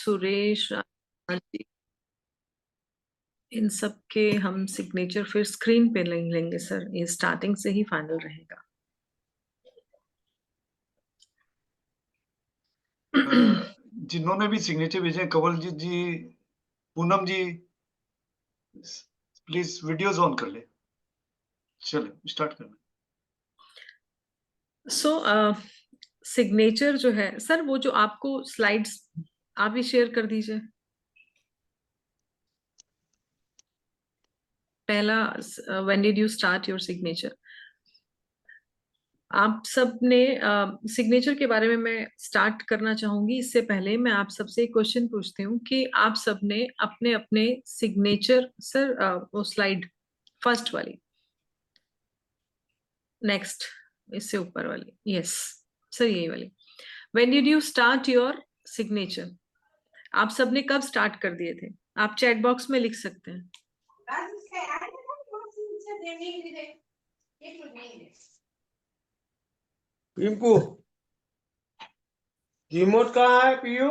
सुरेश जी, इन सब के हम सिग्नेचर फिर स्क्रीन पे लेंगे सर, ये स्टार्टिंग से ही फाइनल रहेगा। जिन्होंने भी सिग्नेचर भेजे, कंवलजीत जी, पूनम जी, प्लीज वीडियोस ऑन कर ले। चलो स्टार्ट करना। सो सिग्नेचर जो है सर, वो जो आपको स्लाइड्स आप ही शेयर कर दीजिए। पहला, when did you start your signature? आप सब ने सिग्नेचर के बारे में मैं स्टार्ट करना चाहूंगी। इससे पहले मैं आप सबसे एक क्वेश्चन पूछती हूँ कि आप सब ने अपने अपने सिग्नेचर, सर वो स्लाइड फर्स्ट वाली, नेक्स्ट इससे ऊपर वाली, यस सर यही वाली, when did you start your signature? आप सबने कब स्टार्ट कर दिए थे? आप चैट बॉक्स में लिख सकते हैं। पिंकू, रिमोट कहाँ है पियो?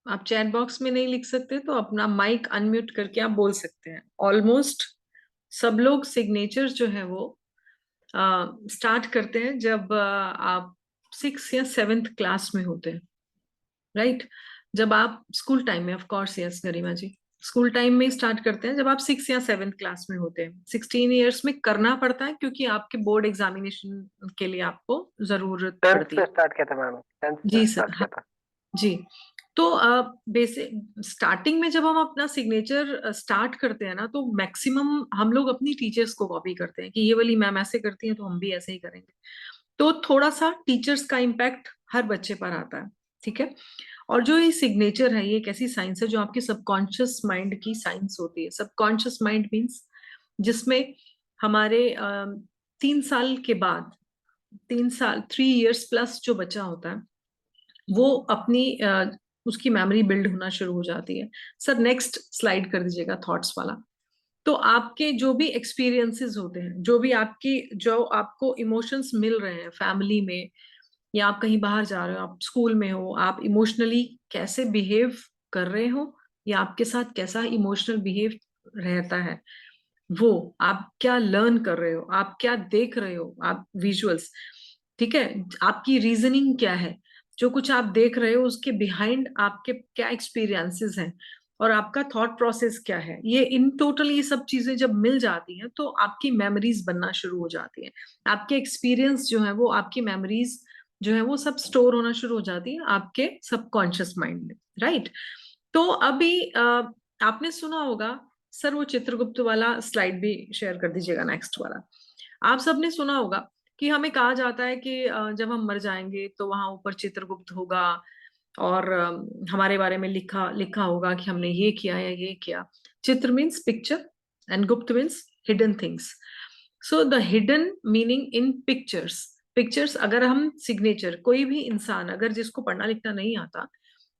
आप चैट बॉक्स में नहीं लिख सकते तो अपना माइक अनम्यूट करके आप बोल सकते हैं। ऑलमोस्ट सब लोग सिग्नेचर जो है वो स्टार्ट करते हैं जब आप 6 या 7th क्लास में होते हैं, राइट? जब आप स्कूल टाइम में, of course yes Garima ji, school time में स्टार्ट करते हैं जब आप 6 या 7th क्लास में होते हैं। 16 ईयर्स में करना पड़ता है क्योंकि आपके बोर्ड एग्जामिनेशन के लिए आपको जरूरत पड़ती है। स्टार्ट किया था मैम, 10th जी से स्टार्ट सर, किया था। जी। तो बेसिक स्टार्टिंग में जब हम अपना सिग्नेचर स्टार्ट करते हैं ना, तो मैक्सिमम हम लोग अपनी टीचर्स को कॉपी करते हैं कि ये वाली मैम ऐसे करती हैं तो हम भी ऐसे ही करेंगे। तो थोड़ा सा टीचर्स का इम्पैक्ट हर बच्चे पर आता है, ठीक है? और जो ये सिग्नेचर है, ये एक ऐसी साइंस है जो आपके सबकॉन्शियस माइंड की साइंस होती है। सबकॉन्शियस माइंड मीन्स जिसमें हमारे 3 साल के बाद, 3 साल 3 इयर्स प्लस जो बच्चा होता है वो अपनी उसकी मेमोरी बिल्ड होना शुरू हो जाती है। सर नेक्स्ट स्लाइड कर दीजिएगा, थॉट्स वाला। तो आपके जो भी एक्सपीरियंसेस होते हैं, जो आपको इमोशंस मिल रहे हैं फैमिली में, या आप कहीं बाहर जा रहे हो, आप स्कूल में हो, आप इमोशनली कैसे बिहेव कर रहे हो या आपके साथ कैसा इमोशनल बिहेव रहता है, वो आप क्या लर्न कर रहे हो, आप क्या देख रहे हो, आप विजुअल्स, ठीक है, आपकी रीजनिंग क्या है, जो कुछ आप देख रहे हो उसके बिहाइंड आपके क्या एक्सपीरियंसेस हैं और आपका थॉट प्रोसेस क्या है, ये इन टोटल ये सब चीजें जब मिल जाती हैं तो आपकी मेमोरीज बनना शुरू हो जाती हैं। आपके एक्सपीरियंस जो है वो आपकी मेमोरीज जो है वो सब स्टोर होना शुरू हो जाती है आपके सबकॉन्शियस माइंड में, राइट? तो अभी आपने सुना होगा सर, वो चित्रगुप्त वाला स्लाइड भी शेयर कर दीजिएगा, नेक्स्ट वाला। आप सबने सुना होगा कि हमें कहा जाता है कि जब हम मर जाएंगे तो वहां ऊपर चित्रगुप्त होगा और हमारे बारे में लिखा लिखा होगा कि हमने ये किया या ये किया। चित्र मीन्स पिक्चर एंड गुप्त means hidden things. So the hidden meaning in pictures, pictures अगर हम सिग्नेचर, कोई भी इंसान अगर जिसको पढ़ना लिखना नहीं आता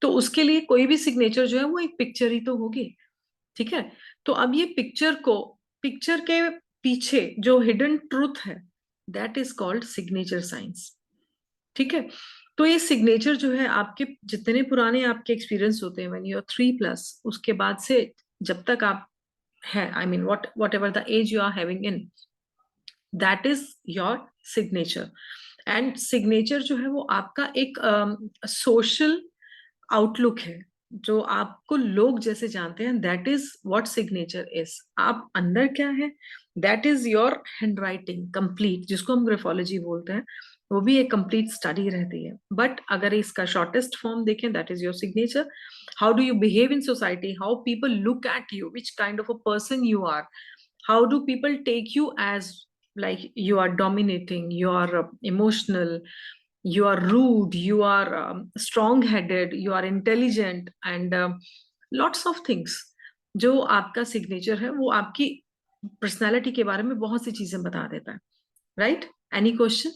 तो उसके लिए कोई भी सिग्नेचर जो है वो एक पिक्चर ही तो होगी, ठीक है? तो अब ये पिक्चर को, पिक्चर के पीछे जो हिडन ट्रूथ है, that is called signature science, ठीक है? तो ये सिग्नेचर जो है, आपके जितने पुराने आपके एक्सपीरियंस होते हैं व्हेन यू आर 3+, उसके बाद से जब तक आप है, I mean whatever the age you are having in, that is your signature. And signature जो है वो आपका एक सोशल आउटलुक है, जो आपको लोग जैसे जानते हैं, that is what signature is. आप अंदर क्या है, that is your hand writing complete, जिसको हम ग्राफोलॉजी बोलते हैं, वो भी एक कंप्लीट स्टडी रहती है। बट अगर इसका शॉर्टेस्ट फॉर्म देखें, that is your signature. How do you behave in society, how people look at you, which kind of a person you are, how do people take you as, like you are dominating, you are emotional, you are rude, you are strong headed, you are intelligent and lots of things। जो आपका signature है वो आपकी personality के बारे में बहुत सी चीजें बता देता है, राइट? Any question?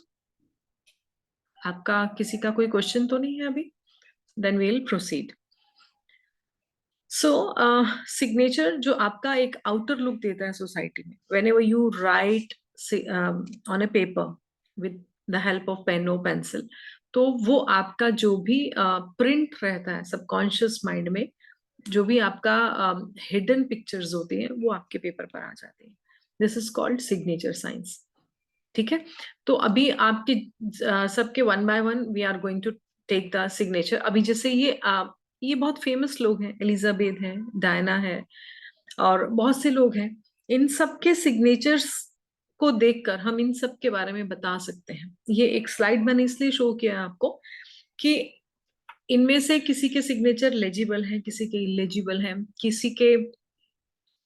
आपका किसी का कोई क्वेश्चन तो नहीं है अभी? Then we will proceed. So signature जो आपका एक आउटर लुक देता है सोसाइटी में, whenever you write on a paper with the help of pen और पेंसिल, तो वो आपका जो भी प्रिंट रहता है सबकॉन्शियस माइंड में, जो भी आपका हिडन पिक्चर्स होती हैं वो आपके पेपर पर आ जाती हैं. This is called signature science. ठीक है. तो अभी आपके सबके one by one we are going to take the signature. अभी जैसे ये बहुत फेमस लोग हैं, एलिजाबेथ है, डायना है, और बहुत से लोग हैं. इन सब के सिग्नेचर्स को देखकर हम इन सब के बारे में बता सकते हैं. ये एक स्लाइड मैंने इसलिए शो किया है आपको कि इनमें से किसी के सिग्नेचर लेजिबल हैं, किसी के इलेजिबल हैं, किसी के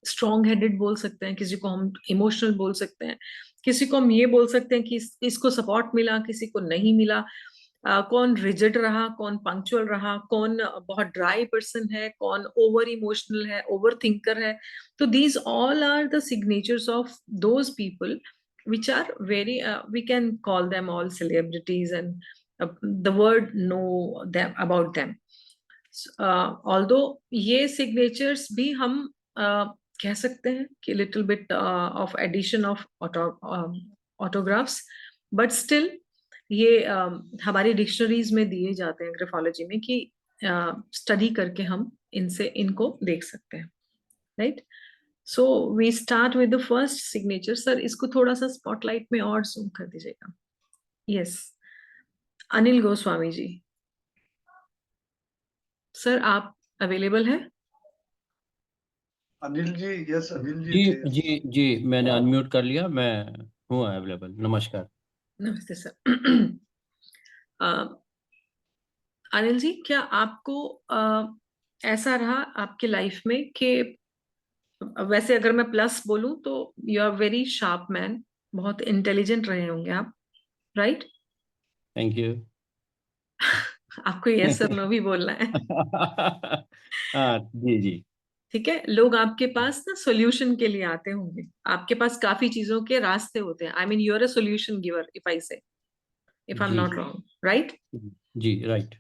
स्ट्रॉन्ग हेडेड बोल सकते हैं, किसी को हम इमोशनल बोल सकते हैं, किसी को हम ये बोल सकते हैं कि इसको सपोर्ट मिला, किसी को नहीं मिला. कौन रिजिड रहा, कौन पंक्चुअल रहा, कौन बहुत ड्राई पर्सन है, कौन ओवर इमोशनल है, ओवर थिंकर है. तो these all are the signatures of those people which are very we can call them all celebrities, and the world know them about them. Although ये signatures भी हम कह सकते हैं कि little bit of addition of autographs, but still ये हमारी dictionaries में दिए जाते हैं ग्राफोलॉजी में कि स्टडी करके हम इनको देख सकते हैं. Right. So we start with the first signature. Sir इसको थोड़ा सा स्पॉटलाइट में और जूम कर दीजिएगा. यस, अनिल गोस्वामी जी. सर आप अवेलेबल है? अनिल जी, यस अनिल जी थे. जी जी, मैंने अनम्यूट कर लिया, मैं हूँ अवेलेबल. नमस्कार. नमस्ते सर. अनिल जी, क्या आपको ऐसा रहा आपके लाइफ में कि, वैसे अगर मैं प्लस बोलूं तो you are very sharp man, बहुत इंटेलिजेंट रहे होंगे आप, राइट? Thank you. आपको यस सर नो भी बोलना है. हाँ जी जी. ठीक है. लोग आपके पास ना सॉल्यूशन के लिए आते होंगे, आपके पास काफी चीजों के रास्ते होते हैं. I mean you are a solution giver, if I say, if I am जी नॉट रॉन्ग, राइट? जी, right.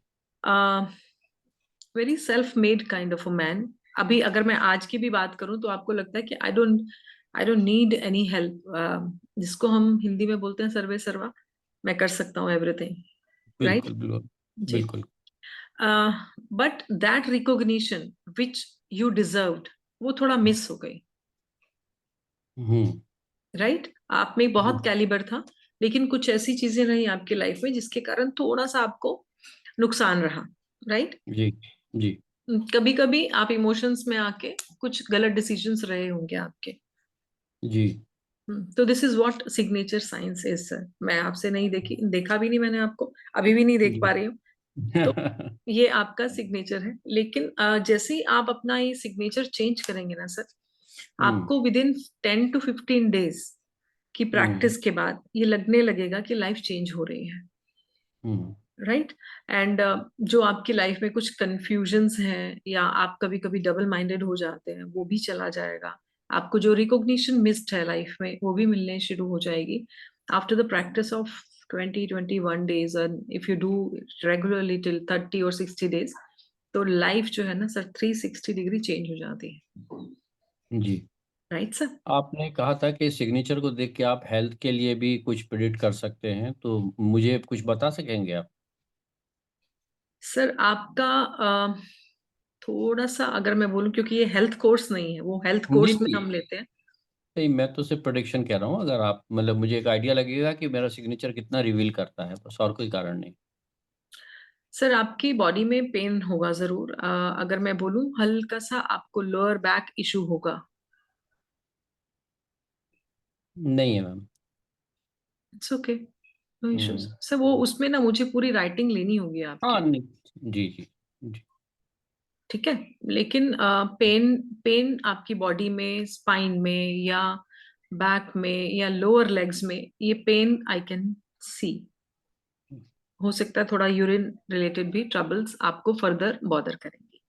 Very self made kind of a man. अभी अगर मैं आज की भी बात करूं तो आपको लगता है कि I don't need any help, जिसको हम हिंदी में बोलते हैं सर्वे सर्वा, मैं कर सकता हूँ एवरीथिंग, राइट? बिल्कुल बिल्कुल जी. बिल्कुल. But that recognition which you deserved, वो थोड़ा मिस हो गई, हम्म. राइट? आप में बहुत कैलिबर था, लेकिन कुछ ऐसी चीजें रही आपकी लाइफ में जिसके कारण थोड़ा सा आपको नुकसान रहा, राइट? जी जी कभी कभी आप इमोशंस में आके कुछ गलत डिसीजंस रहे होंगे आपके. जी. तो this is what signature science is sir. मैं आपसे नहीं देखा भी नहीं मैंने आपको, अभी भी नहीं देख पा रही हूँ. तो ये आपका सिग्नेचर है. लेकिन जैसे ही आप अपना ये सिग्नेचर चेंज करेंगे ना सर, आपको विद इन 10 to 15 days की प्रैक्टिस के बाद ये लगने लगेगा कि लाइफ चेंज हो रही है, राइट? एंड जो आपकी लाइफ में कुछ कंफ्यूजन्स हैं, या आप कभी कभी डबल माइंडेड हो जाते हैं, वो भी चला जाएगा. आपको जो रिकॉग्निशन मिस्ड है लाइफ में वो भी मिलने शुरू हो जाएगी after the practice of 20-21 days. and if you do regularly till 30 or 60 days, तो लाइफ जो है ना सर 360 डिग्री चेंज हो जाती है. जी. Right sir? आपने कहा था कि सिग्नेचर को देख के आप हेल्थ के लिए भी कुछ प्रिडिक्ट कर सकते हैं, तो मुझे कुछ बता सकेंगे आप? सर आपका थोड़ा सा अगर मैं बोलूं, क्योंकि ये हेल्थ कोर्स नहीं है, वो हेल्थ जी कोर्स में जी. हम लेते हैं. नहीं, मैं तो सिर्फ प्रेडिक्शन कह रहा हूँ. अगर आप मतलब मुझे एक आइडिया लगेगा कि मेरा सिग्नेचर कितना रिवील करता है, बस, और कोई कारण नहीं. सर आपकी बॉडी में पेन होगा जरूर. अगर मैं बोलूं हल्का सा आपको लोअर बैक इशू होगा. नहीं है ma'am. It's okay, no issues sir. वो उसमें ना मुझे पूरी राइटिंग लेनी होगी हाँ आपकी. नहीं. जी जी जी. ठीक है. लेकिन पेन पेन आपकी बॉडी में, स्पाइन में, या बैक में, या लोअर लेग्स में, ये पेन आई कैन सी. हो सकता है थोड़ा यूरिन रिलेटेड भी ट्रबल्स आपको फर्दर बॉदर करेंगी.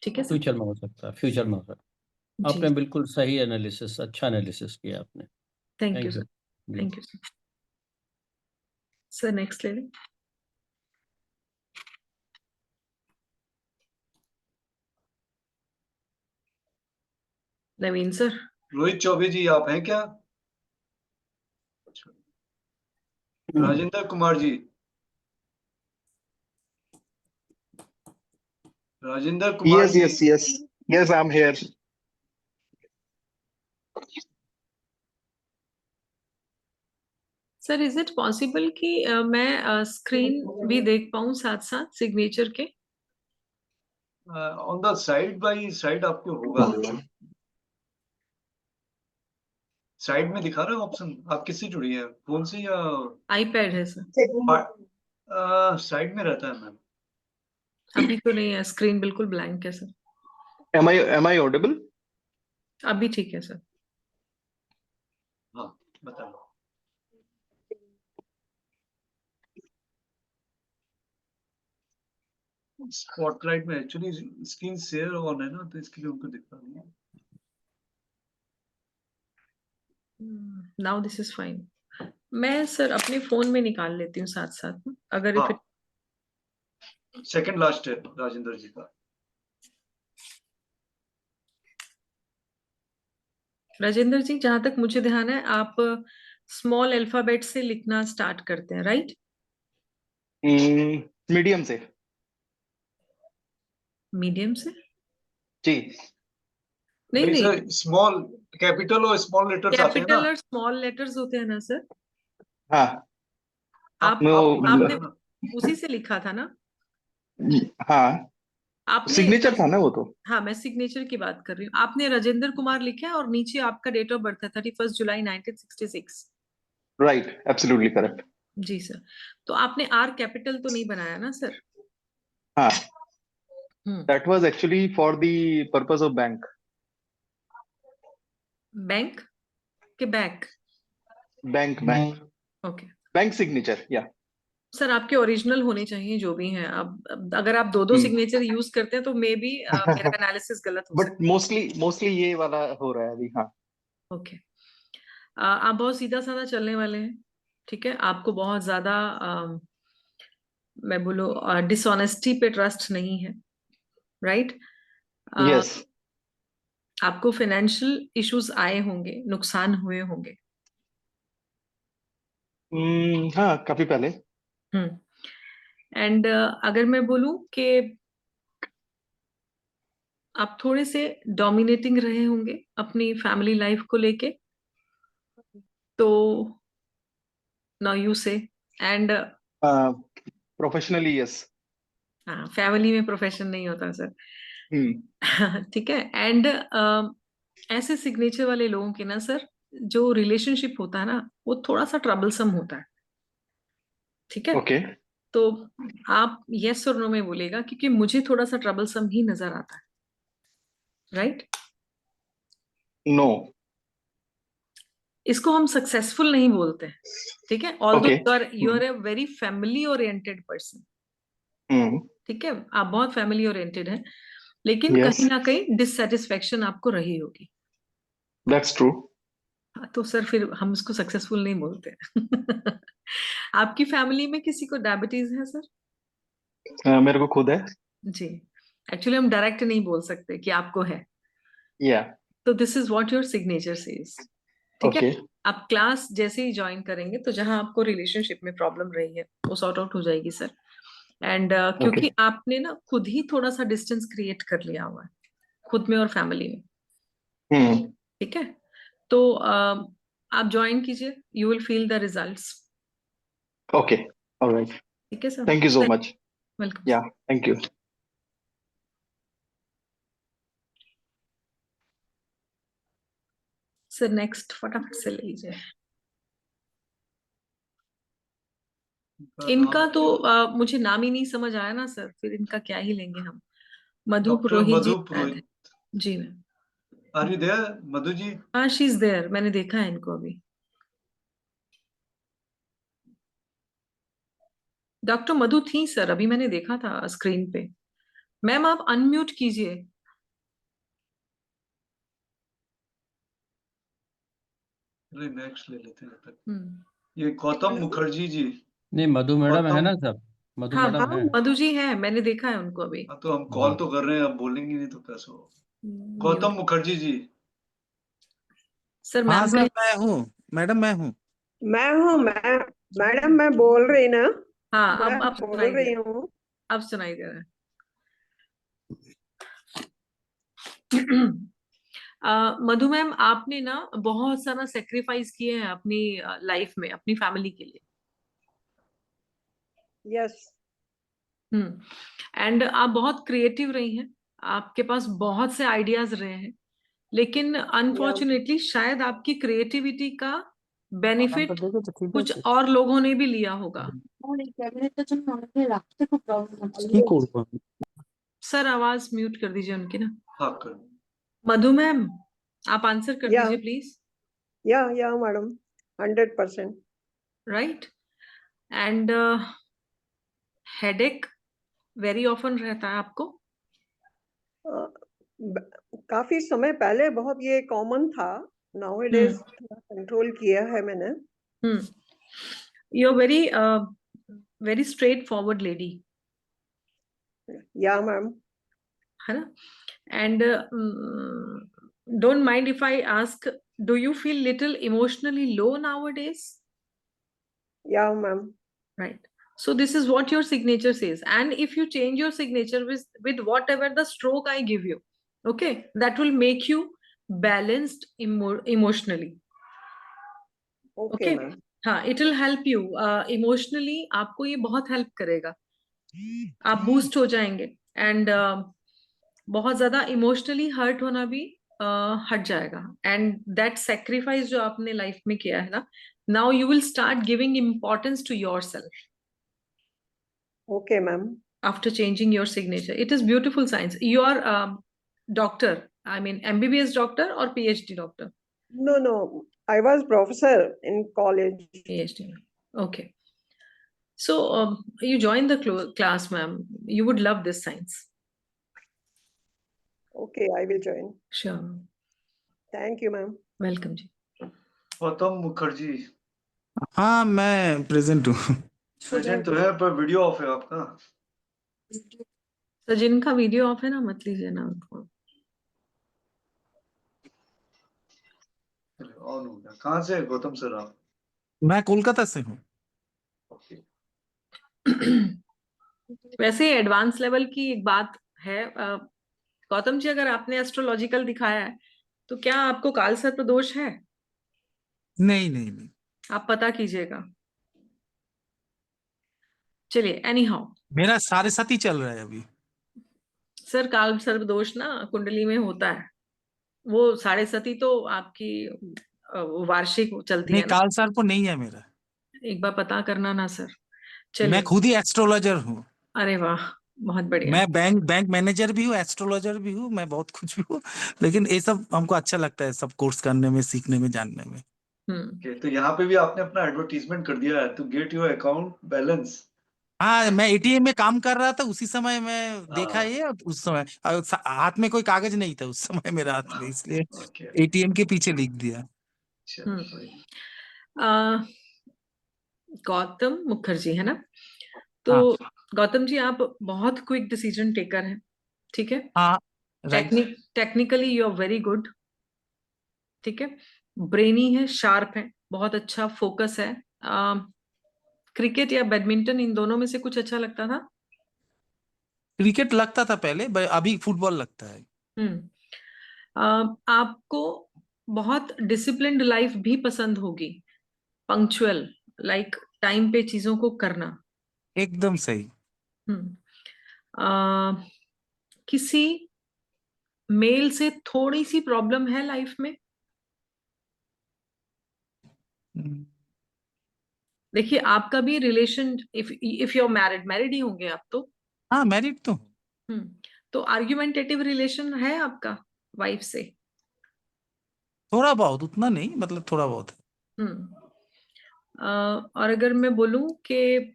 ठीक है सर? फ्यूचर में हो सकता है, फ्यूचर में हो सकता है. जी. आपने बिल्कुल सही एनालिसिस, अच्छा एनालिसिस किया आपने. Thank you thank you. Sir. Thank you sir. Sir next ले लें. नवीन सर। रोहित चौबे जी आप हैं क्या? राजेंद्र कुमार जी, राजेंद्र कुमार Yes, जी, yes, yes. Yes, I'm here. Sir is it possible कि मैं स्क्रीन भी देख पाऊं साथ साथ सिग्नेचर के? On the side by side आपको होगा। साइड में दिखा रहा है ऑप्शन। आप किससे जुड़ी है, फोन से या आईपैड है सर। साइड में रहता है मैम? अभी तो नहीं है, स्क्रीन बिल्कुल ब्लैंक है सर। Am I audible? अभी ठीक है सर। हाँ बताओ। स्पॉटलाइट में एक्चुअली स्क्रीन शेयर ऑन है ना, तो इसके लिए उनको दिखता नहीं है। Now this is fine. मैं सर अपने फोन में निकाल लेती हूँ साथ साथ में, अगर इफ हाँ, सेकंड लास्ट है राजेंद्र जी का। राजेंद्र जी, जहां तक मुझे ध्यान है आप स्मॉल अल्फाबेट से लिखना स्टार्ट करते हैं, राइट? मीडियम से। मीडियम से? जी। नहीं नहीं नहीं, सर, स्मॉल कैपिटल और स्मॉल लेटर्स आते हैं ना। कैपिटल और स्मॉल लेटर्स होते हैं ना सर? हाँ। आप आपने हाँ, उसी से लिखा था ना हाँ, आपने? सिग्नेचर था ना वो तो। हाँ, मैं सिग्नेचर की बात कर रही हूँ। आपने राजेंद्र कुमार लिखा है और नीचे आपका डेट ऑफ बर्थ है 31 जुलाई 1966। Right, absolutely correct. जी सर। तो आपने आर कैपिटल तो नहीं बनाया ना सर? हाँ, हम्म। that was actually for the purpose of bank. Bank के back? Bank, okay bank signature, yeah. Sir, आपके ओरिजिनल होने चाहिए जो भी हैं। अब अगर आप दो सिग्नेचर यूज करते हैं तो मे बी मेरा एनालिसिस गलत हो बट मोस्टली ये वाला हो रहा है अभी। हाँ। सकता। ओके। आप बहुत सीधा साधा चलने वाले हैं, ठीक है? आपको बहुत ज्यादा मैं बोलूँ डिसऑनेस्टी पे ट्रस्ट नहीं है, राइट? यस। आपको फाइनेंशियल इश्यूज आए होंगे, नुकसान हुए होंगे। हाँ, काफी पहले। एंड अगर मैं बोलूं कि आप थोड़े से डोमिनेटिंग रहे होंगे अपनी फैमिली लाइफ को लेके, तो नाउ यू से। And professionally yes. फैमिली में प्रोफेशन नहीं होता सर। ठीक है। एंड ऐसे सिग्नेचर वाले लोगों के ना सर, जो रिलेशनशिप होता है ना, वो थोड़ा सा ट्रबलसम होता है, ठीक है? ओके। तो आप यस और नो में बोलेगा, क्योंकि मुझे थोड़ा सा ट्रबलसम ही नजर आता है, राइट? नो। इसको हम सक्सेसफुल नहीं बोलते हैं, ठीक है? Although Okay. You are a very family oriented person, ठीक है? आप बहुत फैमिली ओरिएंटेड हैं, लेकिन Yes, कहीं ना कहीं डिससेटिस्फेक्शन आपको रही होगी। that's true. तो सर फिर हम उसको सक्सेसफुल नहीं बोलते। आपकी फैमिली में किसी को डायबिटीज है सर? मेरे को खुद है। जी। एक्चुअली हम डायरेक्ट नहीं बोल सकते कि आपको है। या। तो this is what your signature says, ठीक है? ओके। आप क्लास जैसे ही ज्वाइन करेंगे तो जहां आपको रिलेशनशिप में प्रॉब्लम रही है वो सॉर्ट आउट हो जाएगी सर। एंड क्योंकि आपने ना खुद ही थोड़ा सा डिस्टेंस क्रिएट कर लिया हुआ है खुद में और फैमिली में, ठीक है? तो आप ज्वाइन कीजिए, you will feel the results. Okay, alright. ठीक है sir. Thank you so much. Welcome. या, थैंक यू। सर नेक्स्ट फटाफट से ले लीजिए। इनका तो मुझे नाम ही नहीं समझ आया ना सर, फिर इनका क्या ही लेंगे हम। मधु डॉक्टर पुरोहित जी मधु शायद है। पुरोहित। जी ma'am. Are you there Madhu ji? हाँ, शी इज देयर, मैंने देखा है इनको अभी। डॉक्टर मधु थी सर, अभी मैंने देखा था स्क्रीन पे। मैम आप अनम्यूट कीजिए। चलिए नेक्स्ट ले लेते हैं तक। हम्म। ये गौतम मुखर्जी जी। नहीं, मधु मैडम है गौतम, ना सब? मधु हाँ मैडम है। मधु जी है, मैंने देखा है उनको अभी। हाँ तो हम कॉल तो कर रहे हैं, अब बोलेंगे नहीं तो कैसे हो। गौतम म्यूट। मुखर्जी जी। सर हाँ मैम सर, का मैं हूँ मैडम, मैं हूँ। मैं मैडम मैं बोल रही ना, हाँ मैं अब बोल सुनाई दे रही रहा हूँ। है, अब सुनाई दे रहा है। मधु मैम, आपने ना बहुत सारा सेक्रीफाइस किए हैं अपनी लाइफ में अपनी फैमिली के लिए। यस। एंड आप बहुत क्रिएटिव रही हैं, आपके पास बहुत से आइडियाज रहे हैं, लेकिन अनफॉर्चुनेटली शायद आपकी क्रिएटिविटी का बेनिफिट कुछ और लोगों ने भी लिया होगा। কি করবো আমি? सर आवाज म्यूट कर दीजिए उनकी ना। हाँ कर मधु मैम, आप आंसर कर या दीजिए प्लीज। या madam 100%। Right. And headache very often रहता है आपको? काफी समय पहले बहुत ये कॉमन था, नाउअडेज कंट्रोल किया है मैंने। You are very straight forward lady, yeah ma'am. है ना? And don't mind if I ask, do you feel little emotionally low nowadays? Yeah ma'am. Right. So this is what your signature says. And if you change your signature with whatever the stroke I give you, okay, that will make you balanced emotionally. Okay Okay. Ma'am. हाँ, it will help you emotionally. आपको ये बहुत help करेगा, आप boost हो जाएंगे and बहुत ज्यादा इमोशनली हर्ट होना भी हट जाएगा। एंड दैट सेक्रीफाइस जो आपने लाइफ में किया है ना, now you will start giving importance to your self okay ma'am. after changing your signature. It is beautiful science. You are doctor, I mean MBBS doctor or PhD doctor? No, I was professor in college. PhD. Okay. So you join the class, ma'am. You would love this science. Okay, I will join. Sure. Thank you ma'am. Welcome जी। गौतम मुखर्जी हाँ, मैं present हूँ। Present तो है पर video of है आपका। तो जिनका वीडियो ऑफ है ना, मत लीजिए ना उनको। ऑन हो गया। कहाँ से है गौतम सर आप? मैं कोलकाता से हूँ। ओके। वैसे एडवांस लेवल की एक बात है, गौतम जी, अगर आपने एस्ट्रोलॉजिकल दिखाया है तो क्या आपको काल सर्प दोष है? नहीं नहीं नहीं, आप पता कीजिएगा। चलिए, एनी हाउ, मेरा साढ़े सात ही चल रहा है अभी। सर काल सर्प दोष ना कुंडली में होता है, वो 7.5 तो आपकी वार्षिक चलती नहीं, है ना। काल सर्प नहीं है मेरा। एक बार पता करना ना सर। मैं चलिए, खुद ही एस्ट्रोलॉजर हूँ। अरे वाह, बहुत बढ़िया। मैं बैंक मैनेजर भी हूँ, एस्ट्रोलॉजर भी हूँ, मैं बहुत कुछ भी हूँ। लेकिन ये सब हमको अच्छा लगता है, सब कोर्स करने में, सीखने में, जानने में। ओके, तो यहाँ पे भी आपने अपना एडवर्टीजमेंट कर दिया है, तो गेट योर अकाउंट बैलेंस। हाँ, मैं एटीएम में काम कर रहा था, उसी समय मैं देखा ये। उस समय हाथ में कोई कागज नहीं था उस समय मेरे हाथ में, इसलिए ओके। एटीएम के पीछे लिख दिया। चलो सही। गौतम मुखर्जी, है ना? तो हाँ गौतम जी, आप बहुत क्विक डिसीजन टेकर हैं, ठीक है? हाँ, right. Technically you are very good, ठीक है? ब्रेनी है, शार्प है, बहुत अच्छा फोकस है। क्रिकेट या बैडमिंटन, इन दोनों में से कुछ अच्छा लगता था? क्रिकेट लगता था पहले, अभी फुटबॉल लगता है। आपको बहुत डिसिप्लिन्ड लाइफ भी पसंद होगी, पंक्चुअल, लाइक टाइम पे चीजों को करना। एकदम सही। किसी मेल से थोड़ी सी प्रॉब्लम है लाइफ में? देखिए, आपका भी relation, if you are married ही होंगे आप तो। हाँ, मैरिड तो हूँ। तो आर्ग्यूमेंटेटिव रिलेशन है आपका वाइफ से? थोड़ा बहुत, उतना नहीं, मतलब थोड़ा बहुत है। और अगर मैं बोलूं कि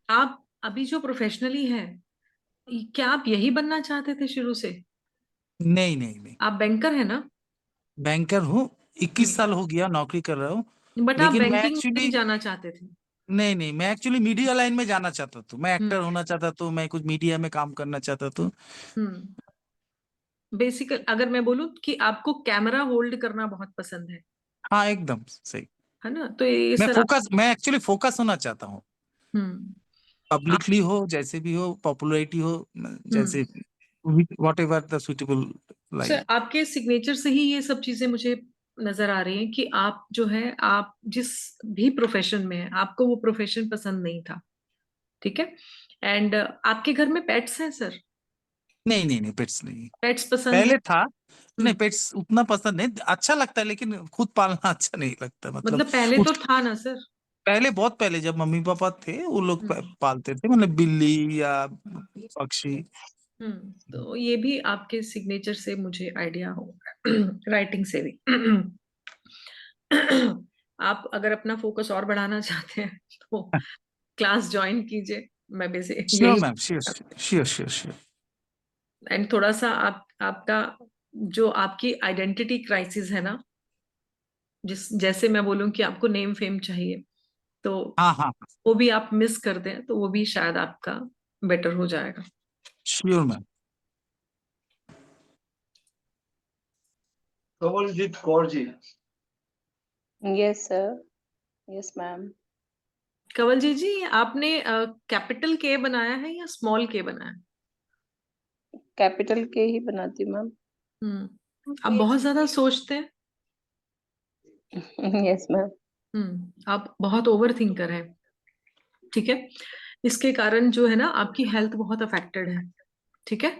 आप अभी जो प्रोफेशनली हैं, क्या आप यही बनना चाहते थे शुरू से? नहीं नहीं नहीं, आप बैंकर है ना? बैंकर हूँ। 21 साल हो गया नौकरी कर रहा हूँ। बट आप लेकिन मैं बैंकिंग में एक्चुअली नहीं जाना चाहते थे? नहीं नहीं, मैं एक्चुअली मीडिया लाइन में जाना चाहता था। मैं एक्टर होना चाहता था, मैं कुछ मीडिया में काम करना चाहता था। बेसिकली अगर मैं बोलूँ कि आपको कैमरा होल्ड करना बहुत पसंद हाँ एकदम सही। है ना? तो ये मैं सर मैं एक्चुअली फोकस होना चाहता हूँ, हम्म पब्लिकली हो, जैसे भी हो, पॉपुलैरिटी हो, जैसे what ever the suitable sir line. आपके सिग्नेचर से ही ये सब चीजें मुझे नजर आ रही हैं कि आप जो है, आप जिस भी प्रोफेशन में है, आपको वो प्रोफेशन पसंद नहीं था, ठीक है? एंड आपके घर में पेट्स हैं सर? नहीं नहीं नहीं, पेट्स नहीं। पेट्स पसंद है? पहले था, नहीं पेट्स उतना पसंद नहीं, अच्छा लगता है लेकिन खुद पालना अच्छा नहीं लगता, मतलब मतलब पहले तो उस था ना सर? पहले, बहुत पहले जब मम्मी पापा थे वो लोग हम्म पालते थे, मतलब बिल्ली या पक्षी। तो ये भी आपके सिग्नेचर से मुझे आइडिया होगा, राइटिंग से भी। आप अगर अपना फोकस और बढ़ाना चाहते हैं तो क्लास ज्वाइन कीजिए। मैं बेसिक श्योर यही ma'am, sure sure sure sure. And थोड़ा सा आपका जो आपकी आइडेंटिटी क्राइसिस है ना, जैसे मैं बोलूं कि आपको नेम फेम चाहिए, तो हाँ हाँ, वो भी आप मिस कर दें तो वो भी शायद आपका बेटर हो जाएगा। Sure ma'am. Kawaljeet Kaur ji. Yes, sir. Yes, ma'am. Kanwal ji आपने कैपिटल के बनाया है या स्मॉल के बनाया है? कैपिटल के ही बनाती हूँ मैम। आप बहुत ज्यादा सोचते हैं। Yes ma'am. आप बहुत ओवर थिंकर हैं, ठीक है? इसके कारण जो है ना, आपकी हेल्थ बहुत अफेक्टेड है, ठीक है?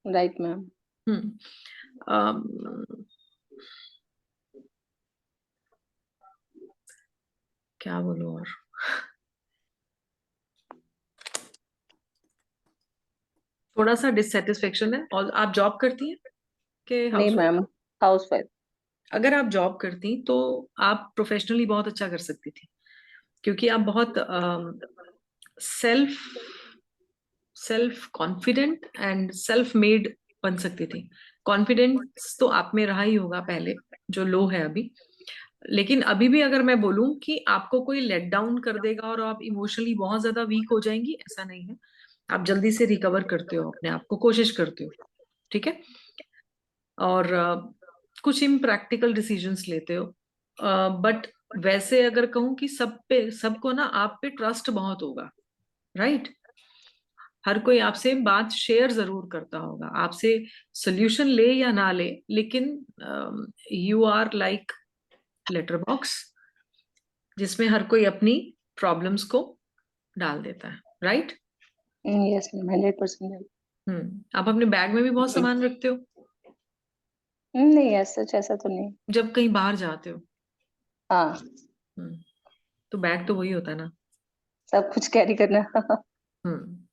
Right ma'am. अम, क्या बोलूं और थोड़ा सा डिससेटिस्फेक्शन है। और आप जॉब करती हैं कि नहीं हाउस? Ma'am, house wife. अगर आप जॉब करती तो आप प्रोफेशनली बहुत अच्छा कर सकती थी, क्योंकि आप बहुत self self confident and self made बन सकती थी। कॉन्फिडेंस तो आप में रहा ही होगा पहले, जो लो है अभी। लेकिन अभी भी अगर मैं बोलूं कि आपको कोई लेट डाउन कर देगा और आप इमोशनली बहुत ज्यादा वीक हो जाएंगी, ऐसा नहीं है। आप जल्दी से रिकवर करते हो अपने आप को, कोशिश करते हो, ठीक है? और कुछ इम्प्रैक्टिकल डिसीजंस लेते हो। बट वैसे अगर कहूं कि सबको ना आप पे ट्रस्ट बहुत होगा, राइट? हर कोई आपसे बात शेयर जरूर करता होगा, आपसे सोल्यूशन ले या ना ले, लेकिन you are like letter box जिसमें हर कोई अपनी प्रॉब्लम्स को डाल देता है, राइट? Yes ma'am, 100%। आप अपने बैग में भी बहुत सामान रखते हो नहीं ऐसा सच ऐसा तो नहीं। जब कहीं बाहर जाते हो? हाँ, हम्म तो बैग तो वही होता है ना। सब कुछ कैरी करना। हम्म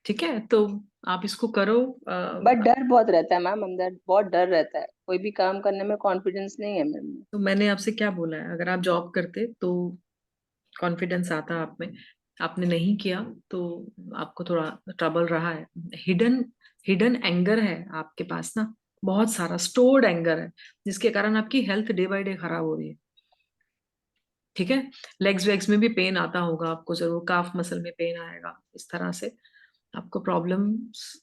ठीक है, तो आप इसको करो। बट डर बहुत रहता है मैम, अंदर बहुत डर रहता है, कोई भी काम करने में कॉन्फिडेंस नहीं है मैम। तो मैंने आपसे क्या बोला है? अगर आप जॉब करते तो कॉन्फिडेंस आता आप में, आपने नहीं किया तो आपको थोड़ा ट्रबल रहा है। हिडन हिडन एंगर है आपके पास ना, बहुत सारा स्टोर्ड एंगर है, जिसके कारण आपकी हेल्थ डे बाय डे खराब हो रही है, ठीक है? लेग्स वेग्स में भी पेन आता होगा आपको जरूर, काफ मसल में पेन आएगा, इस तरह से आपको प्रॉब्लम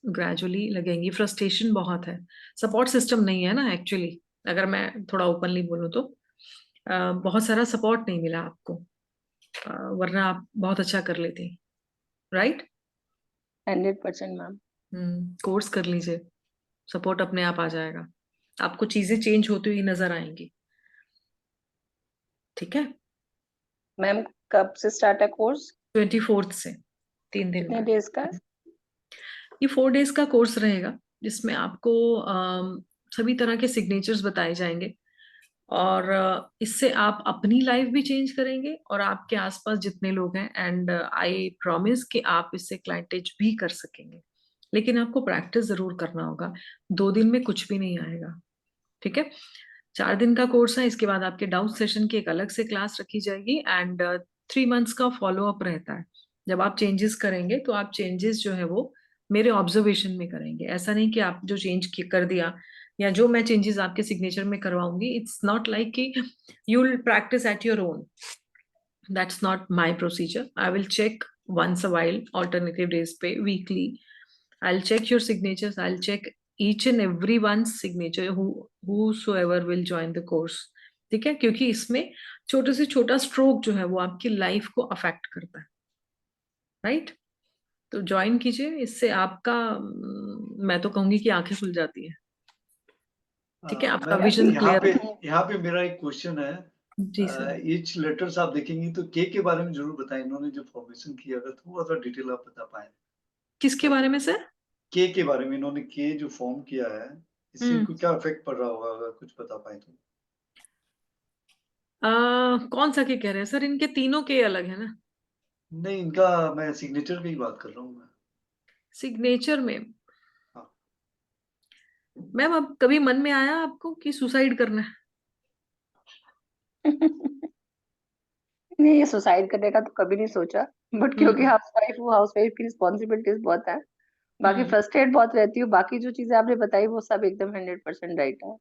ग्रेजुअली लगेंगी। फ्रस्ट्रेशन बहुत है, सपोर्ट सिस्टम नहीं है ना एक्चुअली। अगर मैं थोड़ा ओपनली बोलूँ तो बहुत सारा सपोर्ट नहीं मिला आपको, वरना आप बहुत अच्छा कर लेते, राइट? 100% मैम। कोर्स कर लीजिए, सपोर्ट अपने आप आ जाएगा, आपको चीजें चेंज होती हुई नजर आएंगी, ठीक है? मैम कब से स्टार्ट है कोर्स? 24 से 3 दिन कितने बाद। डेज का? ये 4 डेज का कोर्स रहेगा, जिसमें आपको सभी तरह के सिग्नेचर्स बताए जाएंगे, और इससे आप अपनी लाइफ भी चेंज करेंगे और आपके आसपास जितने लोग हैं, एंड आई प्रॉमिस कि आप इससे क्लाइंटेज भी कर सकेंगे। लेकिन आपको प्रैक्टिस जरूर करना होगा, 2 दिन में कुछ भी नहीं आएगा, ठीक है? 4 दिन का कोर्स है, इसके बाद आपके डाउट सेशन की एक अलग से क्लास रखी जाएगी, एंड 3 मंथ्स का फॉलो अप रहता है। जब आप चेंजेस करेंगे तो आप चेंजेस जो है वो मेरे ऑब्जर्वेशन में करेंगे, ऐसा नहीं कि आप जो चेंज कर दिया या जो मैं चेंजेस आपके सिग्नेचर में करवाऊंगी, इट्स नॉट लाइक कि you will practice at your own. That's not my procedure. I will check once a while, alternative days पे, weekly, I'll check your signatures. I'll check each and everyone's signature whosoever will join the course. ठीक है, क्योंकि इसमें छोटे से छोटा stroke जो है वो आपकी लाइफ को अफेक्ट करता है, राइट? तो ज्वाइन कीजिए, इससे आपका मैं तो कहूंगी कि आंखें खुल जाती है। ठीक है, आपका विजन क्लियर। यहाँ पे मेरा एक क्वेश्चन है। जी सर। ईच लेटर्स आप देखेंगी तो के बारे में जरूर बताएं। इन्होंने जो फॉर्मेशन किया अगर थोड़ा सा डिटेल आप बता पाए। किसके बारे में सर? के बारे में इन्होंने के जो फॉर्म किया है इससे इनको क्या इफेक्ट पड़ रहा होगा, अगर कुछ बता पाए तो। कौन सा के कह रहे हैं सर? इनके तीनों के अलग है ना? नहीं, इनका मैं सिग्नेचर की बात कर रहा हूँ। मैं सिग्नेचर में हाँ। मैम, अब कभी मन में आया आपको कि सुसाइड करना है? नहीं, ये सुसाइड करने का तो कभी नहीं सोचा, बट क्योंकि हाउसवाइफ की रिस्पॉन्सिबिलिटीज बहुत है, बाकी फ्रस्ट्रेट बहुत रहती हूँ। बाकी जो चीजें आपने बताई वो सब एकदम 100% राइट है।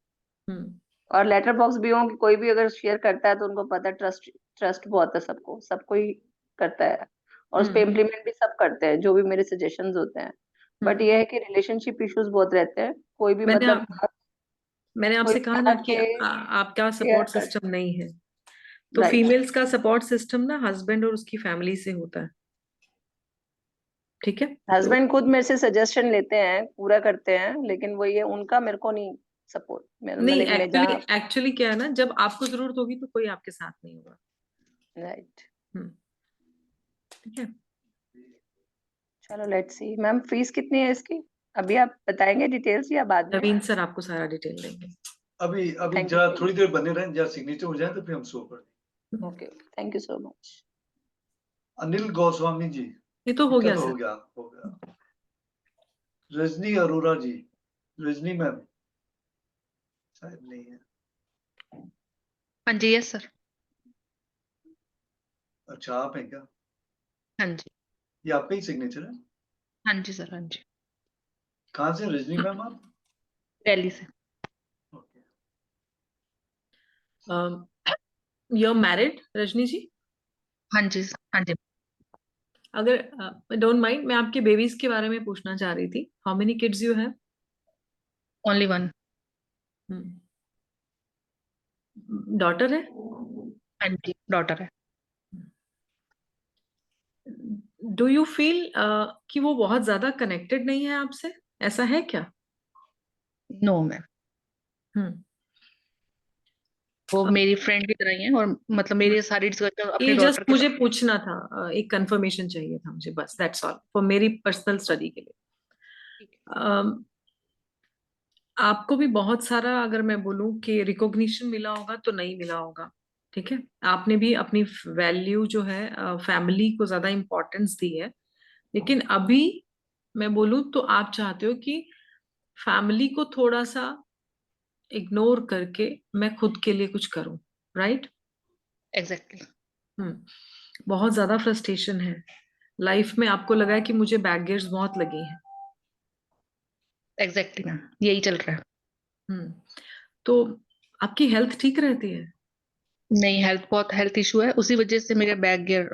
और लेटर बॉक्स भी हो कि कोई भी अगर शेयर करता है तो उनको पता है, ट्रस्ट बहुत है सबको, सब कोई करता है और उस पर इम्प्लीमेंट भी सब करते हैं जो भी मेरे सजेशंस होते हैं। बट ये है कि रिलेशनशिप इश्यूज बहुत रहते हैं, कोई भी मतलब मैंने आपसे कहा ना कि आपका सपोर्ट सिस्टम नहीं है, तो फीमेल्स का सपोर्ट सिस्टम ना हस्बैंड और उसकी फैमिली से होता है। ठीक है, हस्बैंड खुद मेरे से सजेशन लेते हैं, पूरा करते हैं, लेकिन वो ये उनका मेरे को नहीं सपोर्ट। नहीं, एक्चुअली क्या है ना, जब आपको जरूरत होगी तो कोई आपके साथ नहीं होगा। राइट। ठीक है, चलो लेट्स सी। मैम फीस कितनी है इसकी, अभी आप बताएंगे डिटेल्स या बाद में? नवीन सर आपको सारा डिटेल देंगे। अभी जरा थोड़ी देर बने रहें, जरा सिग्नेचर हो जाए तो फिर हम शो कर देंगे। Okay, thank you so much. Anil Goswami ji, ये तो हो गया हो सर। गया। रजनी अरोरा जी, रजनी मैम शायद नहीं है। हाँ जी, यस सर। अच्छा, आप हैं क्या? हाँ जी। ये आपका ही सिग्नेचर है? हाँ जी सर, हाँ जी। कहाँ से रजनी मैम आप? दिल्ली से। यू आर मैरिड रजनी जी? हाँ जी, हाँ जी। अगर डोंट माइंड, मैं आपके बेबीज के बारे में पूछना चाह रही थी। How many kids you have? Only one. Daughter है? हाँ जी, डॉटर है। डू यू फील कि वो बहुत ज्यादा कनेक्टेड नहीं है आपसे, ऐसा है क्या? नो मैम, वो मेरी फ्रेंड की तरह ही है, और मतलब मेरी सारी डिस्कशन अपनी ये डॉटर जस्ट के मुझे पूछना था, एक कंफर्मेशन चाहिए था मुझे, बस दैट्स ऑल, फॉर मेरी पर्सनल स्टडी के लिए। आपको भी बहुत सारा, अगर मैं बोलूं कि रिकॉग्निशन मिला होगा तो नहीं मिला होगा। ठीक है, आपने भी अपनी वैल्यू जो है फैमिली को ज्यादा इंपॉर्टेंस दी है, लेकिन अभी मैं बोलूं तो आप चाहते हो कि फैमिली को थोड़ा सा इग्नोर करके मैं खुद के लिए कुछ करूं, राइट? एग्जैक्टली। बहुत ज्यादा फ्रस्ट्रेशन है लाइफ में, आपको लगा है कि मुझे बैगेज बहुत लगी हैं। एग्जैक्टली मैम, यही चल रहा है। तो आपकी हेल्थ ठीक रहती है? नहीं, बहुत हेल्थ इशू है, उसी वजह से मेरा बैक गियर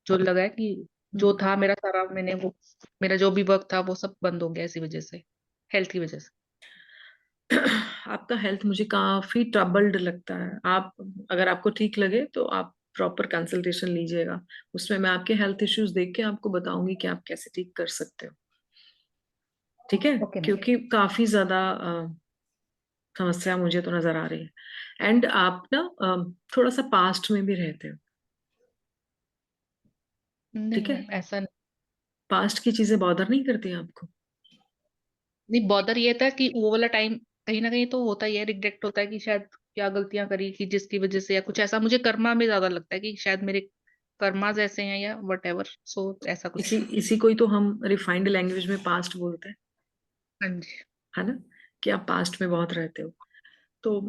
जो लगा है कि जो था मेरा सारा, मैंने वो मेरा जो भी वर्क था वो सब बंद हो गया इसी वजह से, हेल्थ की वजह से। आपका हेल्थ मुझे काफी ट्रबल्ड लगता है। आप, अगर आपको ठीक लगे तो आप प्रॉपर कंसल्टेशन लीजिएगा, उसमें मैं आपके हेल्थ इश्यूज देख के आपको बताऊंगी कि आप कैसे ठीक कर सकते हो। ठीक है, क्योंकि काफी ज्यादा समस्या मुझे तो नजर आ रही है। एंड आप ना थोड़ा सा पास्ट में भी रहते हो। ठीक है, ऐसा पास्ट की चीजें बॉदर नहीं करती आपको? नहीं, बॉदर ये था कि वो वाला टाइम कहीं ना कहीं तो होता ही है, रिग्रेट होता है कि शायद क्या गलतियां करी कि जिसकी वजह से, या कुछ ऐसा मुझे कर्मा में ज्यादा लगता है कि शायद मेरे कर्माज ऐसे हैं या वट एवर, सो ऐसा कुछ। इसी को ही तो हम रिफाइंड लैंग्वेज में पास्ट बोलते हैं, हाँ जी। है ना, कि आप पास्ट में बहुत रहते हो। तो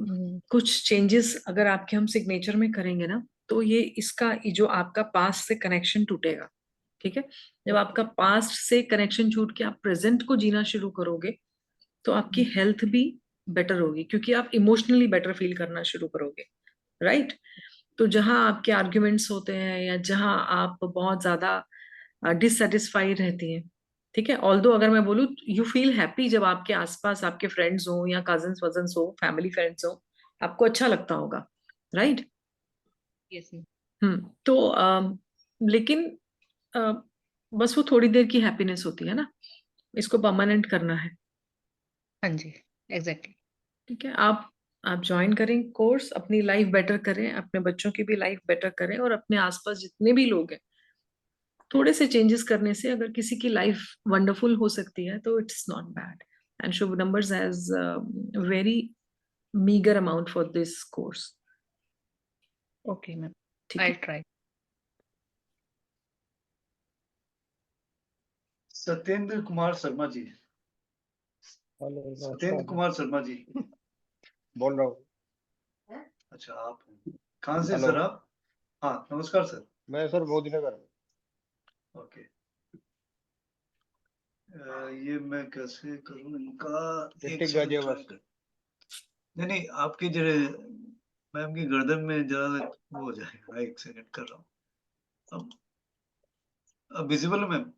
कुछ चेंजेस अगर आपके हम सिग्नेचर में करेंगे ना, तो ये इसका जो आपका पास्ट से कनेक्शन टूटेगा। ठीक है, जब आपका पास्ट से कनेक्शन छूट के आप प्रेजेंट को जीना शुरू करोगे तो आपकी हेल्थ भी बेटर होगी, क्योंकि आप इमोशनली बेटर फील करना शुरू करोगे, राइट? तो जहां आपके आर्ग्यूमेंट्स होते हैं या जहां आप बहुत ज्यादा डिससेटिस्फाई रहती हैं, ठीक है, ऑल्दो अगर मैं बोलूँ यू फील हैप्पी जब आपके आसपास आपके फ्रेंड्स हो या कजन्स वजन्स हो, फैमिली फ्रेंड्स हो, आपको अच्छा लगता होगा, राइट? Yes ma'am. तो लेकिन अ, बस वो थोड़ी देर की हैप्पीनेस होती है ना, इसको परमानेंट करना है। हाँ जी, एग्जैक्टली। ठीक है, आप ज्वाइन करें कोर्स, अपनी लाइफ बेटर करें, अपने बच्चों की भी लाइफ बेटर करें, और अपने आसपास जितने भी लोग हैं, थोड़े से चेंजेस करने से अगर किसी की लाइफ वंडरफुल हो सकती है तो it's not bad. And Shubh numbers has very meagre amount for this course. Okay ma'am, ठीक आई है, ट्राई। सत्येंद्र कुमार शर्मा जी। हेलो, सत्येंद्र नमस्कार। कुमार शर्मा जी। बोल रहा हूँ। अच्छा, आप हैं। कहाँ से हेलो। सर आप? हाँ, नमस्कार सर। मैं सर बोधनगर। ओके। ये मैं कैसे करूँ इनका? एक डिस्ट्रिक्ट सेकंड गाजियाबाद ट्राई से। कर। नहीं, आपकी जरा मैम की गर्दन में जरा वो हो जाएगा। एक सेकंड कर रहा हूँ। अब विजिबल है मैम?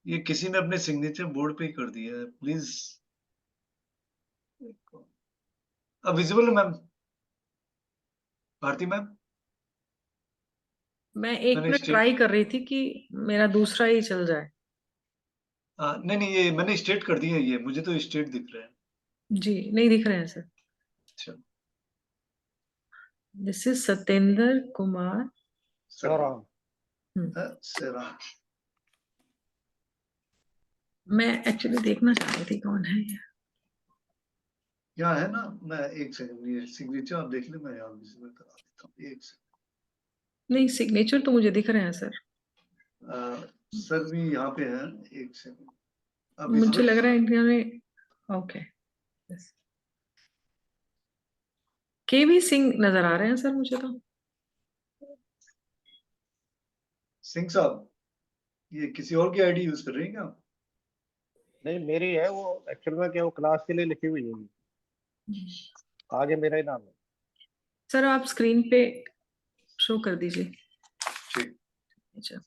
ये किसी ने अपने सिग्नेचर बोर्ड पे ही कर दिया है, प्लीज। अब विजिबल है मैम? भारती मैम, मैं एक मैंने मिनट ट्राई कर रही थी कि मेरा दूसरा ही चल जाए। नहीं नहीं, ये मैंने स्टेट कर दिया है, ये मुझे तो स्टेट दिख रहा है। जी नहीं दिख रहे हैं सर। अच्छा, दिस इज सत्येंद्र कुमार शर्मा। हम्म। शर्मा। मैं एक्चुअली देखना चाह रही थी कौन है ये। यहाँ है ना, मैं एक सेकंड, ये सिग्नेचर आप देख ले, मैं यहाँ विजिबल करा देता हूँ। एक सेकंड। नहीं, सिग्नेचर तो मुझे दिख रहे हैं सर। सर भी यहाँ पे है। एक सेकंड। अब मुझे विजिबल? लग रहा है इन्होंने, ओके, केवी सिंह नजर आ रहे हैं सर मुझे तो। सिंह साहब, ये किसी और की आईडी यूज कर रहे हैं क्या आप? नहीं, मेरी है वो। एक्चुअल में क्या वो क्लास के लिए लिखी हुई है, आगे मेरा ही नाम है। सर आप स्क्रीन पे शो कर दीजिए। ठीक। अच्छा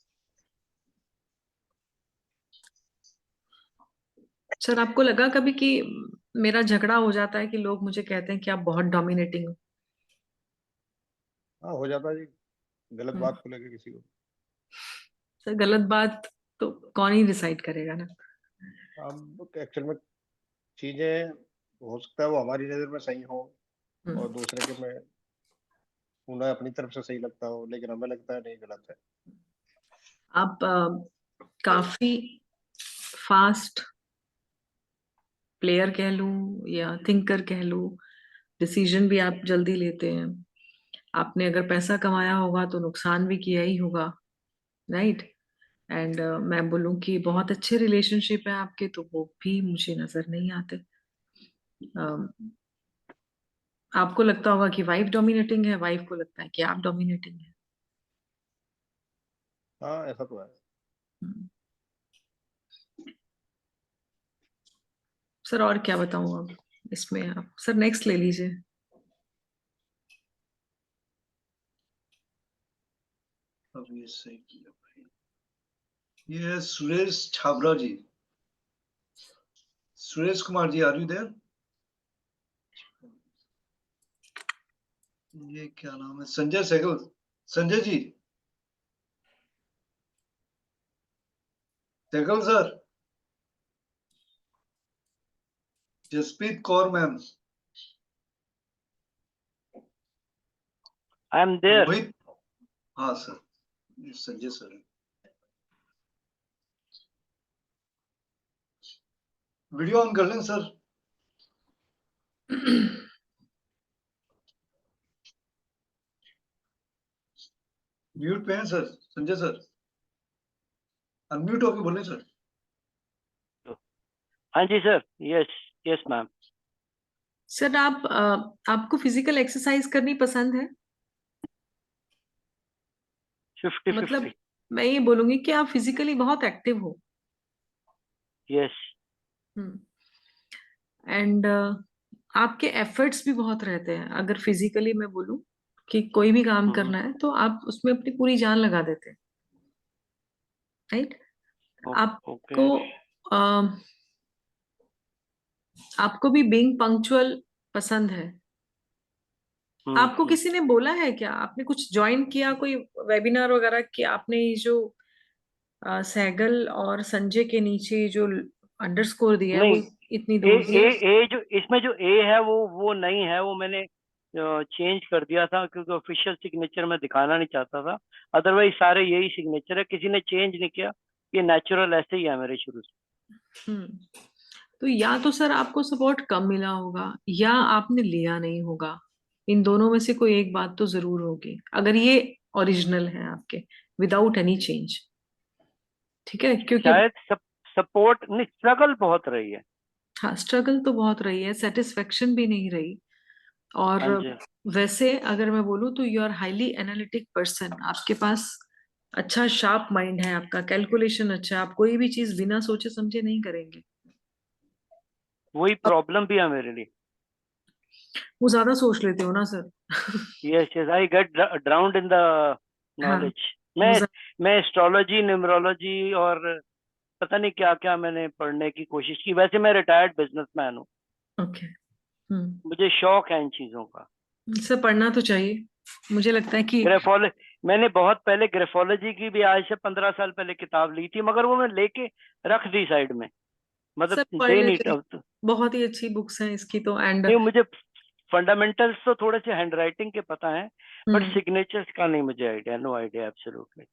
सर, आपको लगा कभी कि मेरा झगड़ा हो जाता है कि लोग मुझे कहते हैं कि आप बहुत डोमिनेटिंग हो? हाँ, हो जाता है जी, गलत हम्म। बात को लेके किसी को। सर गलत बात तो कौन ही डिसाइड करेगा ना। अब एक्चुअल में चीजें हो सकता है वो हमारी नजर में सही हो और दूसरे के में उन्हें अपनी तरफ से सही लगता हो, लेकिन हमें लगता है नहीं, गलत है। आप काफी फास्ट प्लेयर कह लूं या थिंकर कह लूं, डिसीजन भी आप जल्दी लेते हैं। आपने अगर पैसा कमाया होगा तो नुकसान भी किया ही होगा, राइट? एंड मैं बोलूं कि बहुत अच्छे रिलेशनशिप है आपके, तो वो भी मुझे नजर नहीं आते। आपको लगता होगा कि वाइफ डोमिनेटिंग है, वाइफ को लगता है कि आप डोमिनेटिंग है। हाँ, ऐसा तो है। सर और क्या बताऊं अब इसमें? आप सर नेक्स्ट ले लीजिए। अब ये सही किया भाई। ये है Suresh Chhabra ji. Suresh Kumar ji, are you there? ये क्या नाम है? Sanjay Sehgal. Sanjay ji, Sehgal sir. Jaspreet Kaur ma'am. I am there. Mohit. हाँ सर, ये संजय सर है। वीडियो ऑन कर लें सर। म्यूट पे हैं सर, संजय सर। अनम्यूट होके बोले सर। हाँ जी sir, yes yes ma'am. Sir आपको फिजिकल एक्सरसाइज करनी पसंद है? 50-50। मतलब मैं ये बोलूंगी कि आप फिजिकली बहुत एक्टिव हो। यस। एंड आपके एफर्ट्स भी बहुत रहते हैं। अगर फिजिकली मैं बोलूं कि कोई भी काम करना है तो आप उसमें अपनी पूरी जान लगा देते हैं, राइट? आपको ओके आपको भी बीइंग पंक्चुअल पसंद है? आपको किसी ने बोला है क्या? आपने कुछ ज्वाइन किया, कोई वेबिनार वगैरह कि आपने ये जो सहगल और संजय के नीचे जो अंडरस्कोर दिया है वो नहीं, इतनी ए दूर ए दिया? ए जो इसमें जो ए है वो नहीं है, वो मैंने चेंज कर दिया था क्योंकि ऑफिशियल सिग्नेचर मैं दिखाना नहीं चाहता था। अदरवाइज सारे यही सिग्नेचर है, किसी ने चेंज नहीं किया, ये नेचुरल ऐसे ही है मेरे शुरू से। तो या तो सर आपको सपोर्ट कम मिला होगा या आपने लिया नहीं होगा। इन दोनों में से कोई एक बात तो जरूर होगी, अगर ये ओरिजिनल है आपके विदाउट एनी चेंज। ठीक है, क्योंकि शायद सपोर्ट नहीं, स्ट्रगल बहुत रही है। हाँ, स्ट्रगल तो बहुत रही है, सेटिस्फेक्शन भी नहीं रही। और हाँ जी। वैसे अगर मैं बोलूँ तो you are highly analytic person, आपके पास अच्छा शार्प माइंड है, आपका कैलकुलेशन अच्छा है, आप कोई भी चीज बिना सोचे समझे नहीं करेंगे। वही प्रॉब्लम भी है मेरे लिए। वो ज्यादा सोच लेते हो ना sir. Yes yes, I get ड्राउन्ड in the हाँ, नॉलेज। वो मैं एस्ट्रोलॉजी, न्यूमरोलॉजी और पता नहीं क्या क्या मैंने पढ़ने की कोशिश की। वैसे मैं रिटायर्ड बिजनेसमैन हूँ, ओके। मुझे शौक है इन चीजों का। सर पढ़ना तो चाहिए, मुझे लगता है कि मैंने बहुत पहले ग्रेफोलॉजी की भी आज से 15 साल पहले किताब ली थी, मगर वो मैं लेके रख दी साइड में, मतलब सर पढ़ दे नहीं लेते, अब। बहुत ही अच्छी बुक्स हैं इसकी तो। एंड नहीं, मुझे फंडामेंटल्स तो थोड़े से हैंड राइटिंग के पता है, बट सिग्नेचर्स का नहीं मुझे idea, no idea absolutely.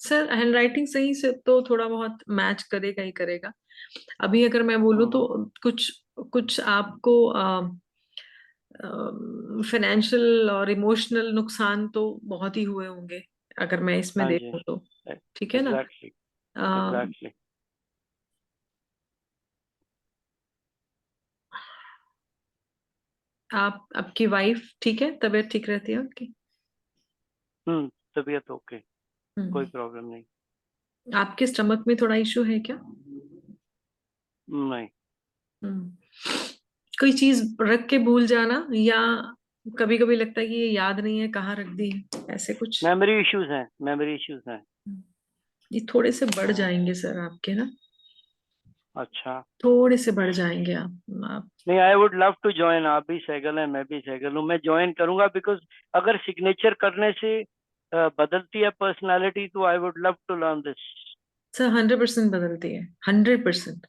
Sir hand writing सही से तो थोड़ा बहुत मैच करेगा ही करेगा। अभी अगर मैं बोलूँ तो कुछ कुछ आपको फाइनेंशियल और इमोशनल नुकसान तो बहुत ही हुए होंगे अगर मैं इसमें हाँ जी, देखूँ तो। ठीक है ना? Exactly exactly. आप, आपकी वाइफ ठीक है? तबीयत ठीक रहती है उनकी? तबीयत ओके, कोई हम्म। प्रॉब्लम नहीं। आपके स्टमक में थोड़ा इशू है क्या? नहीं, कोई चीज रख के भूल जाना, या कभी कभी लगता है कि ये याद नहीं है कहाँ रख दी है, ऐसे कुछ? मेमोरी इश्यूज हैं, मेमोरी इश्यूज हैं। ये थोड़े से बढ़ जाएंगे सर आपके ना, अच्छा, थोड़े से बढ़ जाएंगे आप नहीं, I would love to join. आप भी सैगल हैं, मैं भी सैगल हूँ, मैं ज्वाइन करूंगा बिकॉज अगर सिग्नेचर करने से बदलती है पर्सनालिटी तो I would love to learn this. Sir 100% बदलती है, 100%।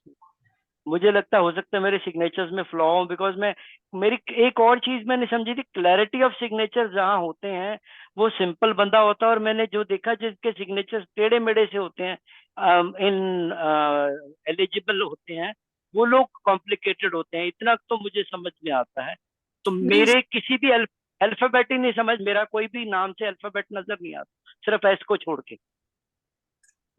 मुझे लगता है हो सकता है मेरे सिग्नेचर्स में फ्लॉ हो, बिकॉज मैं मेरी एक और चीज मैंने समझी थी, क्लैरिटी ऑफ सिग्नेचर जहाँ होते हैं वो सिंपल बंदा होता है, और मैंने जो देखा जिसके सिग्नेचर टेढ़े मेढ़े से होते हैं, इन एलिजिबल होते हैं, वो लोग कॉम्प्लिकेटेड होते हैं। इतना तो मुझे समझ में आता है। तो नहीं मेरे किसी भी अल्फाबेट ही नहीं समझ, मेरा कोई भी नाम से अल्फाबेट नजर नहीं आता, सिर्फ एस को छोड़ के।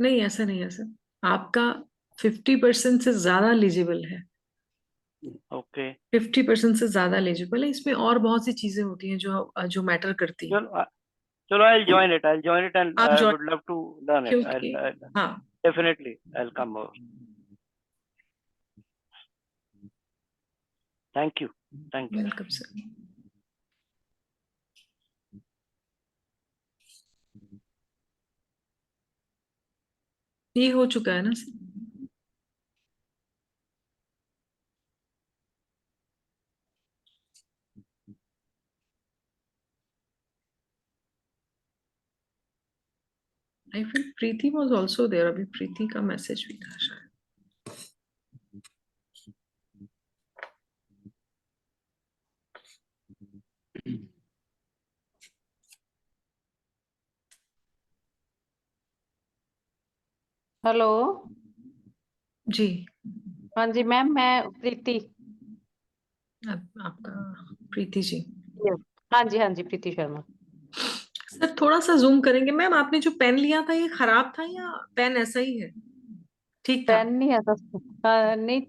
नहीं, ऐसा नहीं है सर, आपका 50% से ज्यादा एलिजिबल है। ओके, 50% से ज्यादा एलिजिबल है, इसमें और बहुत सी चीजें होती हैं जो जो मैटर करती हैं। चलो चलो, I'll join it. I'll join it, and आप I join, would love to learn it. क्योंकि I'll हाँ, definitely I'll come over. Thank you. Thank you. Welcome sir. ये हो चुका है ना sir? I feel Preeti was also there, अभी प्रीति का मैसेज भी था शायद। हेलो जी, हाँ जी मैम, मैं प्रीति। आपका प्रीति जी। हाँ जी, हाँ जी, प्रीति शर्मा। सर थोड़ा सा जूम करेंगे। मैम आपने जो पेन लिया था ये खराब था या पेन ऐसा ही है? ठीक था? पेन नहीं ऐसा, नहीं,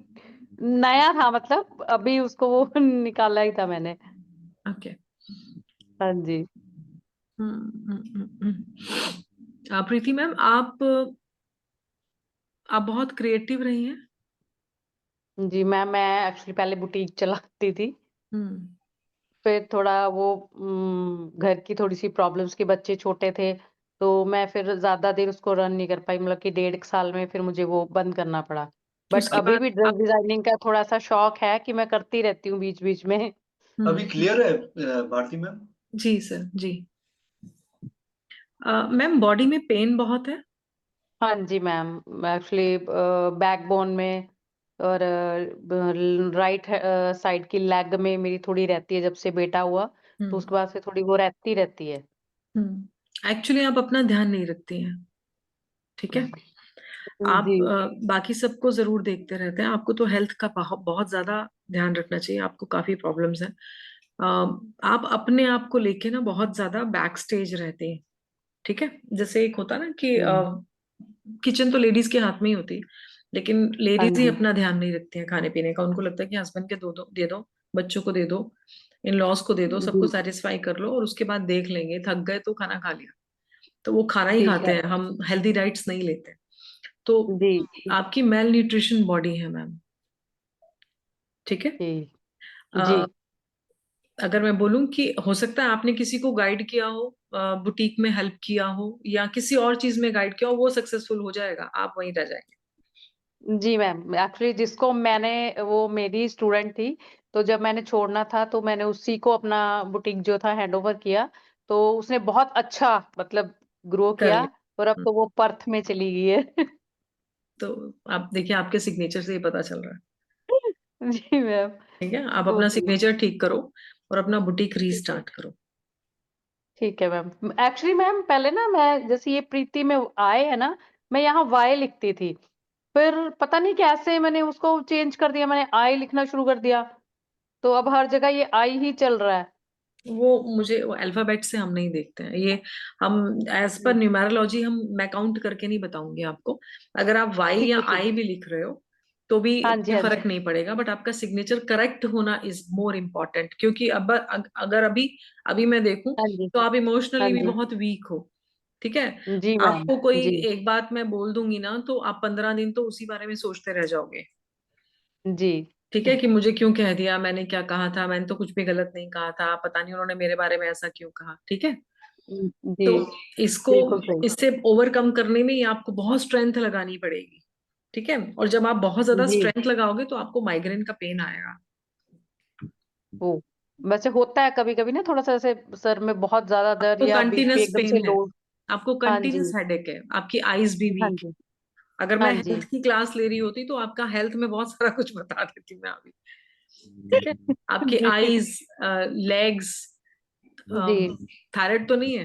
नया था, मतलब अभी उसको वो निकाला ही था मैंने। ओके। हाँ जी। प्रीति मैम, आप बहुत क्रिएटिव रही हैं। जी मैम, मैं एक्चुअली पहले बुटीक चलाती थी, हम्म फिर थोड़ा वो घर की थोड़ी सी प्रॉब्लम्स के, बच्चे छोटे थे तो मैं फिर ज्यादा देर उसको रन नहीं कर पाई, मतलब कि 1.5 साल में फिर मुझे वो बंद करना पड़ा। बट उसके अभी बाद भी ड्रेस आप डिजाइनिंग का थोड़ा सा शौक है कि मैं करती रहती हूँ बीच बीच में। अभी क्लियर है भारती मैम? जी सर जी। मैम बॉडी में पेन बहुत है? हाँ जी मैम, एक्चुअली बैकबोन में और राइट साइड की लेग में मेरी थोड़ी रहती है, जब से बेटा हुआ तो उसके बाद से थोड़ी वो रहती है। एक्चुअली आप अपना ध्यान नहीं रखती हैं, ठीक है। आप जी बाकी सबको जरूर देखते रहते हैं, आपको तो हेल्थ का बहुत बहुत ज्यादा ध्यान रखना चाहिए, आपको काफी प्रॉब्लम्स हैं। आप अपने आप को लेके ना बहुत ज्यादा बैक स्टेज रहते हैं, ठीक है। जैसे एक होता ना कि किचन तो लेडीज के हाथ में ही होती है, लेकिन हाँ लेडीज ही जी अपना ध्यान नहीं रखती हैं खाने पीने का। उनको लगता है कि हस्बैंड के दे दो, बच्चों को दे दो, इन लॉज को दे दो, सबको जी सेटिस्फाई कर लो और उसके बाद देख लेंगे, थक गए तो खाना खा लिया। तो वो खाना ही ठीक खाते है हैं, हम हेल्दी डाइट्स नहीं लेते। तो जी आपकी मेल न्यूट्रिशन बॉडी है मैम, ठीक है। जी जी अ, अगर मैं बोलूं कि हो सकता है आपने किसी को गाइड किया हो, बुटीक में हेल्प किया हो या किसी और चीज में गाइड किया हो, वो सक्सेसफुल हो जाएगा, आप वहीं रह जाएंगे। जी मैम, एक्चुअली जिसको मैंने, वो मेरी स्टूडेंट थी, तो जब मैंने छोड़ना था तो मैंने उसी को अपना बुटीक जो था हैंड ओवर किया, तो उसने बहुत अच्छा मतलब ग्रो कर किया और अब लिया। तो वो पर्थ में चली गई है। तो आप देखिए, आपके सिग्नेचर से ही पता चल रहा है, जी मैम, ठीक है। आप अपना ओके सिग्नेचर ठीक करो और अपना बुटीक रीस्टार्ट करो। ठीक है मैम। एक्चुअली मैम पहले ना मैं, जैसे ये प्रीति में आए है ना, मैं यहाँ वाई लिखती थी, फिर पता नहीं कैसे मैंने उसको चेंज कर दिया, मैंने आई लिखना शुरू कर दिया, तो अब हर जगह ये आई ही चल रहा है। वो अल्फाबेट से हम नहीं देखते हैं ये, हम एज पर न्यूमेरोलॉजी मैं काउंट करके नहीं बताऊंगी आपको। अगर आप वाई ठीक या है ठीक आई है। भी लिख रहे हो तो भी हाँ जी कोई हाँ जी फर्क नहीं पड़ेगा, बट आपका सिग्नेचर करेक्ट होना इज मोर इम्पोर्टेंट। क्योंकि अब अगर अभी अभी मैं देखूं हाँ जी तो आप हाँ इमोशनली भी जी बहुत वीक हो, ठीक है। जी मैम आपको कोई जी एक बात मैं बोल दूंगी ना तो आप 15 दिन तो उसी बारे में सोचते रह जाओगे, जी ठीक है, कि मुझे क्यों कह दिया, मैंने क्या कहा था, मैंने तो कुछ भी गलत नहीं कहा था, पता नहीं उन्होंने मेरे बारे में ऐसा क्यों कहा, ठीक है। जी तो इसको बिल्कुल सही। इससे ओवरकम करने में ही आपको बहुत स्ट्रेंथ लगानी पड़ेगी, ठीक है। और जब आप बहुत ज्यादा जी स्ट्रेंथ लगाओगे तो आपको माइग्रेन का पेन आएगा। वो वैसे होता है कभी कभी ना, थोड़ा सा ऐसे सर में बहुत ज्यादा दर्द आपको या बीपी कंटिन्यूस एकदम से पेन है, लो। आपको हाँ जी कंटिन्यूस हेडेक है, आपकी आईज भी हाँ वीक है। जी अगर मैं हाँ जी हेल्थ की क्लास ले रही होती तो आपका हेल्थ में बहुत सारा कुछ बता देती मैं अभी, ठीक है। आपके जी आईज, लेग्स, जी थायराइड तो नहीं है?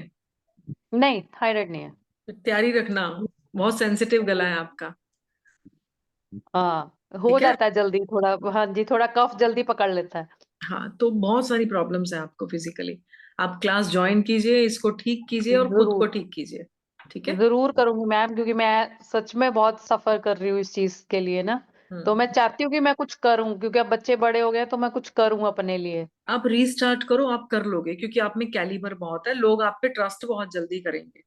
नहीं, थायराइड नहीं है। तो तैयारी रखना, बहुत सेंसिटिव गला है आपका, हाँ, हो ठीक है। जाता है जल्दी थोड़ा, हाँ जी, थोड़ा कफ जल्दी पकड़ लेता है। हाँ, तो बहुत सारी प्रॉब्लम्स है आपको फिजिकली। आप क्लास ज्वाइन कीजिए, इसको ठीक कीजिए और खुद को जरूर ठीक कीजिए, ठीक है। जरूर करूंगी मैम, क्योंकि मैं सच में बहुत सफर कर रही हूँ इस चीज के लिए ना, तो मैं हम्म चाहती हूँ कि मैं कुछ करूँ, क्योंकि अब बच्चे बड़े हो गए हैं, तो मैं कुछ करूँ अपने लिए। आप रीस्टार्ट करो, आप कर लोगे, क्योंकि आप में कैलिबर बहुत है, लोग आप पे ट्रस्ट बहुत जल्दी करेंगे,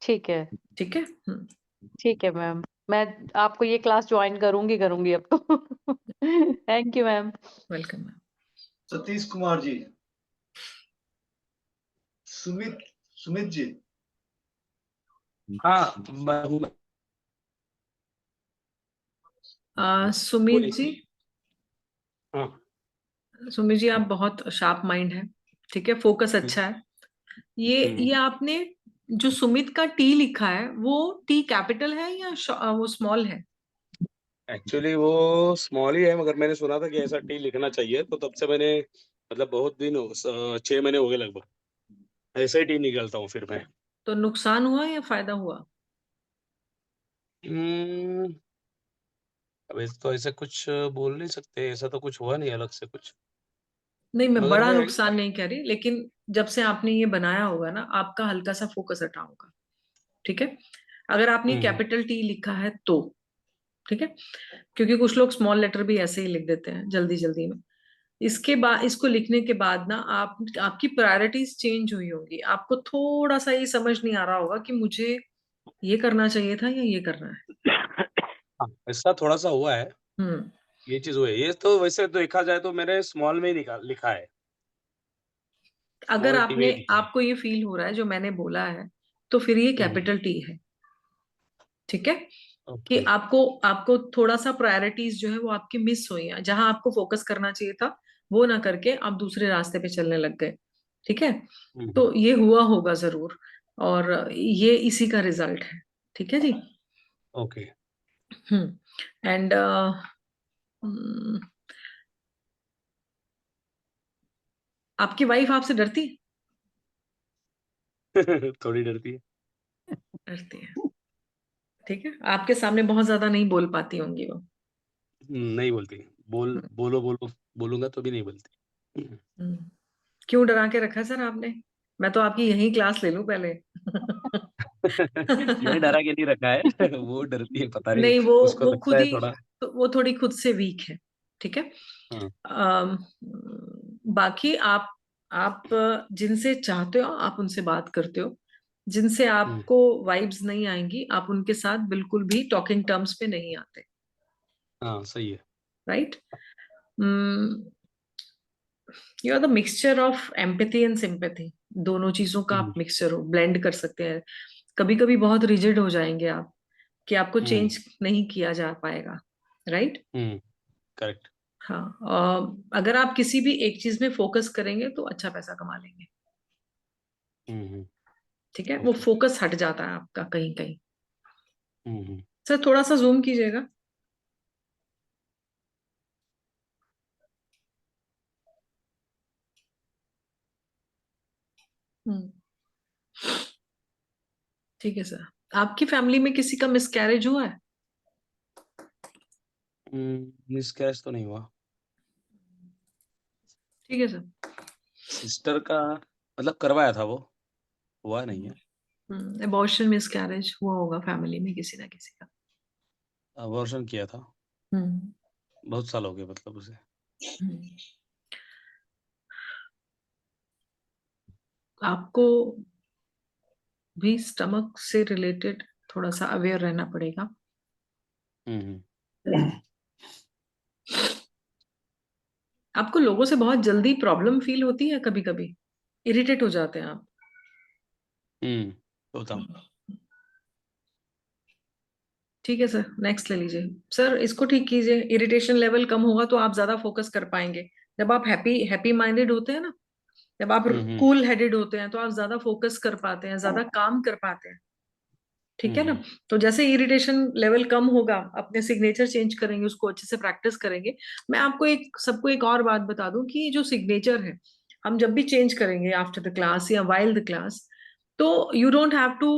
ठीक है ठीक है। ठीक है मैम, मैं आपको ये क्लास ज्वाइन करूंगी करूंगी अब तो। Thank you ma'am. Welcome ma'am. Satish Kumar ji, Sumit ji. हाँ मैं हूँ। सुमित बोलिए। जी, हाँ सुमित जी आप बहुत शार्प माइंड है, ठीक है, फोकस अच्छा है। ये आपने जो सुमित का टी लिखा है वो टी कैपिटल है या वो स्मॉल है? एक्चुअली वो स्मॉल ही है, मगर मैंने सुना था कि ऐसा टी लिखना चाहिए, तो तब से मैंने मतलब बहुत दिन 6 महीने हो गए लगभग ऐसे ही टी निकलता हूँ फिर मैं। तो नुकसान हुआ या फायदा हुआ? हम्म, अब इस तो ऐसे कुछ बोल नहीं सकते, ऐसा तो कुछ हुआ नहीं अलग से कुछ, नहीं, मैं मगर बड़ा मैं। नुकसान नहीं कह रही, लेकिन जब से आपने ये बनाया होगा ना, आपका हल्का सा फोकस हटा होगा, ठीक है। अगर आपने हम्म कैपिटल टी लिखा है तो, ठीक है, क्योंकि कुछ लोग स्मॉल लेटर भी ऐसे ही लिख देते हैं जल्दी जल्दी में। इसके बाद, इसको लिखने के बाद ना आपकी प्रायोरिटीज चेंज हुई होंगी, आपको थोड़ा सा ये समझ नहीं आ रहा होगा कि मुझे ये करना चाहिए था या ये करना है। हाँ, ऐसा थोड़ा सा हुआ है, हम्म ये चीज हुई है। ये तो वैसे तो देखा जाए तो मैंने स्मॉल में ही लिखा है, अगर स्मॉल टी में आपने, ही लिखा है। आपको ये फील हो रहा है जो मैंने बोला है तो फिर ये हम्म, कैपिटल टी है। ठीक है, कि ओके आपको थोड़ा सा प्रायोरिटीज जो है वो आपकी मिस हुई है, जहां आपको फोकस करना चाहिए था वो ना करके आप दूसरे रास्ते पे चलने लग गए। ठीक है, तो ये हुआ होगा जरूर, और ये इसी का रिजल्ट है। ठीक है जी। ओके एंड आपकी वाइफ आपसे डरती है? थोड़ी डरती है। डरती है, ठीक है। आपके सामने बहुत ज्यादा नहीं बोल पाती होंगी वो। नहीं बोलती। बोलो बोलूंगा तो भी नहीं बोलती। हम्म, क्यों डरा के रखा सर आपने? मैं तो आपकी यही क्लास ले लूं पहले। मैंने डरा के नहीं रखा है। वो डरती है, पता नहीं नहीं, उसको वो लगता खुद है ही, थोड़ा। तो वो थोड़ी खुद से वीक है। ठीक है। हाँ अम, बाकी आप जिनसे चाहते हो आप उनसे बात करते हो, जिनसे आपको वाइब्स नहीं आएंगी आप उनके साथ बिल्कुल भी टॉकिंग टर्म्स पे नहीं आते। हाँ सही है। Right. You are the mixture of empathy and sympathy, दोनों चीजों का आप मिक्सचर हो, ब्लेंड कर सकते हैं। कभी कभी बहुत रिजिड हो जाएंगे आप, कि आपको चेंज नहीं किया जा पाएगा। राइट। करेक्ट। हाँ, अगर आप किसी भी एक चीज में फोकस करेंगे तो अच्छा पैसा कमा लेंगे। ठीक है, वो ओके। फोकस हट जाता है आपका कहीं कहीं। सर थोड़ा सा जूम कीजिएगा। हम्म, ठीक है सर। आपकी फैमिली में किसी का मिसकैरेज हुआ है? मिसकैरेज तो नहीं हुआ। ठीक है सर। सिस्टर का मतलब करवाया था वो, हुआ नहीं है। एबॉर्शन मिसकैरेज हुआ होगा फैमिली में किसी ना किसी का। अबॉर्शन किया था, हम्म, बहुत साल हो गए मतलब उसे। हम्म। आपको भी स्टमक से रिलेटेड थोड़ा सा अवेयर रहना पड़ेगा। आपको लोगों से बहुत जल्दी प्रॉब्लम फील होती है, कभी कभी इरिटेट हो जाते हैं आप? होता हूँ। ठीक है सर, नेक्स्ट ले लीजिए। सर इसको ठीक कीजिए, इरिटेशन लेवल कम होगा तो आप ज्यादा फोकस कर पाएंगे। जब आप हैप्पी हैप्पी माइंडेड होते हैं ना, जब आप कूल हेडेड होते हैं तो आप ज्यादा फोकस कर पाते हैं, ज्यादा काम कर पाते हैं। ठीक है ना। तो जैसे इरिटेशन लेवल कम होगा, अपने सिग्नेचर चेंज करेंगे, उसको अच्छे से प्रैक्टिस करेंगे। मैं आपको सबको एक और बात बता दूं कि जो सिग्नेचर है हम जब भी चेंज करेंगे आफ्टर द क्लास या वाइल द क्लास, तो you don't have to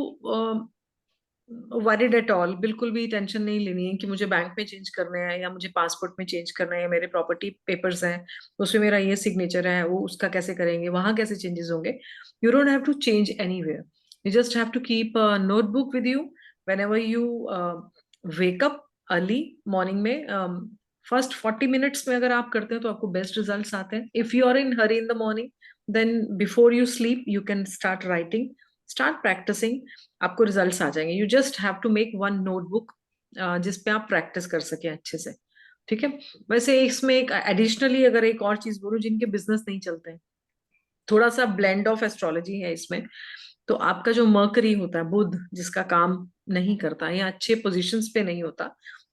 worried at all. बिल्कुल भी टेंशन नहीं लेनी है कि मुझे बैंक में चेंज करना है या मुझे पासपोर्ट में चेंज करना है या मेरे प्रॉपर्टी पेपर्स हैं उसमें मेरा ये सिग्नेचर है, वो उसका कैसे करेंगे, वहां कैसे चेंजेस होंगे। You don't have to change anywhere. You just have to keep a notebook with you whenever you wake up early morning में। फर्स्ट 40 मिनट्स में अगर आप करते हैं तो आपको बेस्ट रिजल्ट्स आते हैं। If you are in hurry in the morning, then before you sleep you can start writing, start practicing, आपको रिजल्ट्स आ जाएंगे। You just have to make one notebook जिसपे आप प्रैक्टिस कर सके अच्छे से। ठीक है। वैसे इसमें एक एडिशनली अगर एक और चीज बोलूं, जिनके बिजनेस नहीं चलते हैं, थोड़ा सा ब्लेंड ऑफ एस्ट्रोलॉजी है इसमें। तो आपका जो मर्करी होता है, बुध जिसका काम नहीं करता या अच्छे पोजीशंस पे नहीं होता,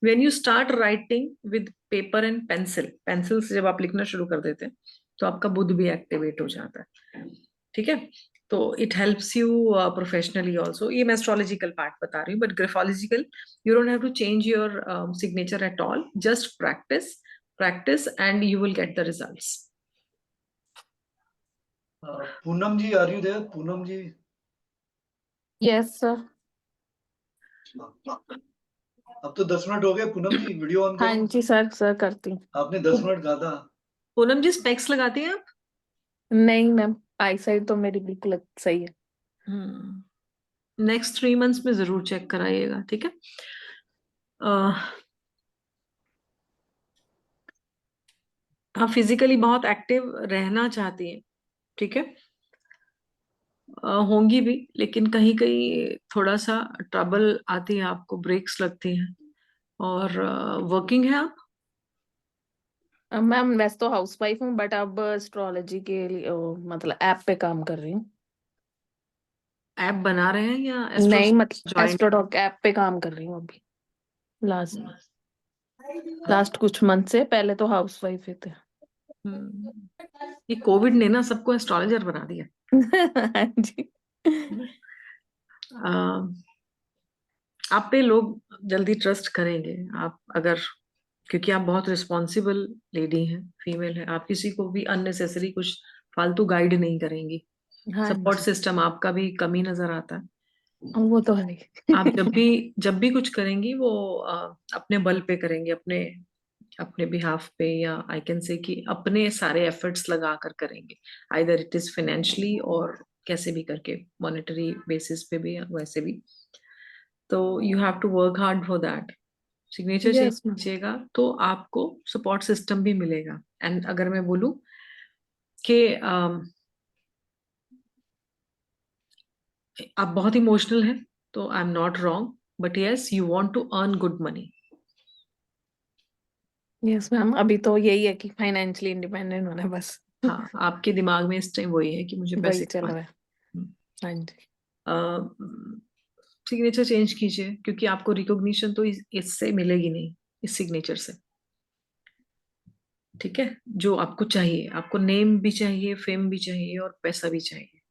when you start writing with paper and pencil से जब आप लिखना शुरू कर देते हैं तो आपका बुध भी एक्टिवेट हो जाता है। ठीक है। तो it helps you professionally also. ये मैं एस्ट्रोलॉजिकल पार्ट बता रही हूँ, but graphological you don't have to change your signature at all, just practice practice and you will get the results. Poonam ji, are you there? Poonam ji, yes sir. अब तो 10 minute हो गए। पूनम जी video on हाँ करो। जी सर करती हूँ। आपने 10 मिनट कहा था। पूनम जी स्पेक्स लगाती हैं आप? नहीं मैम, आई साइड तो मेरी बिल्कुल सही है। नेक्स्ट 3 मंथ्स में जरूर चेक कराइएगा। ठीक है। आप फिजिकली बहुत एक्टिव रहना चाहती हैं। ठीक है। होंगी भी, लेकिन कहीं कहीं थोड़ा सा ट्रबल आती है, आपको ब्रेक्स लगती हैं। और वर्किंग है आप? मैम वैसे तो हाउस वाइफ हूँ, बट अब एस्ट्रोलॉजी के लिए मतलब ऐप पे काम कर रही हूँ। ऐप बना रहे हैं या नहीं, एस्ट्रो मतलब ज्वाइन? एस्ट्रोडॉक ऐप पे काम कर रही हूँ अभी लास्ट कुछ मंथ से। पहले तो हाउस वाइफ ही थे। ये कोविड ने ना सबको एस्ट्रोलॉजर बना दिया। हाँ जी। आप पे लोग जल्दी ट्रस्ट करेंगे आप अगर, क्योंकि आप बहुत रिस्पॉन्सिबल लेडी हैं, फीमेल है, आप किसी को भी अननेसेसरी कुछ फालतू गाइड नहीं करेंगी। हाँ सपोर्ट जी, सिस्टम आपका भी कमी नजर आता है। वो तो है। आप जब भी कुछ करेंगी वो अपने बल पे करेंगे, अपने अपने बिहाफ पे, या आई कैन से कि अपने सारे एफर्ट्स लगा कर करेंगे, आइदर इट इज फाइनेंशियली और कैसे भी करके, मॉनेटरी बेसिस पे भी या वैसे भी। तो you have to work hard for that. Signature change yes ma'am. कीजिएगा तो आपको सपोर्ट सिस्टम भी मिलेगा। एंड अगर मैं बोलूं कि आप बहुत इमोशनल हैं तो I am not wrong, but yes you want to earn good money. Yes ma'am, अभी तो यही है कि फाइनेंशियली इंडिपेंडेंट होना है बस। हाँ, आपके दिमाग में इस टाइम वही है कि मुझे वही पैसे चल रहा है। हाँ जी। सिग्नेचर चेंज कीजिए, क्योंकि आपको रिकॉग्निशन तो इससे मिलेगी नहीं, इस सिग्नेचर से। ठीक है, जो आपको चाहिए, आपको नेम भी चाहिए, फेम भी चाहिए और पैसा भी चाहिए।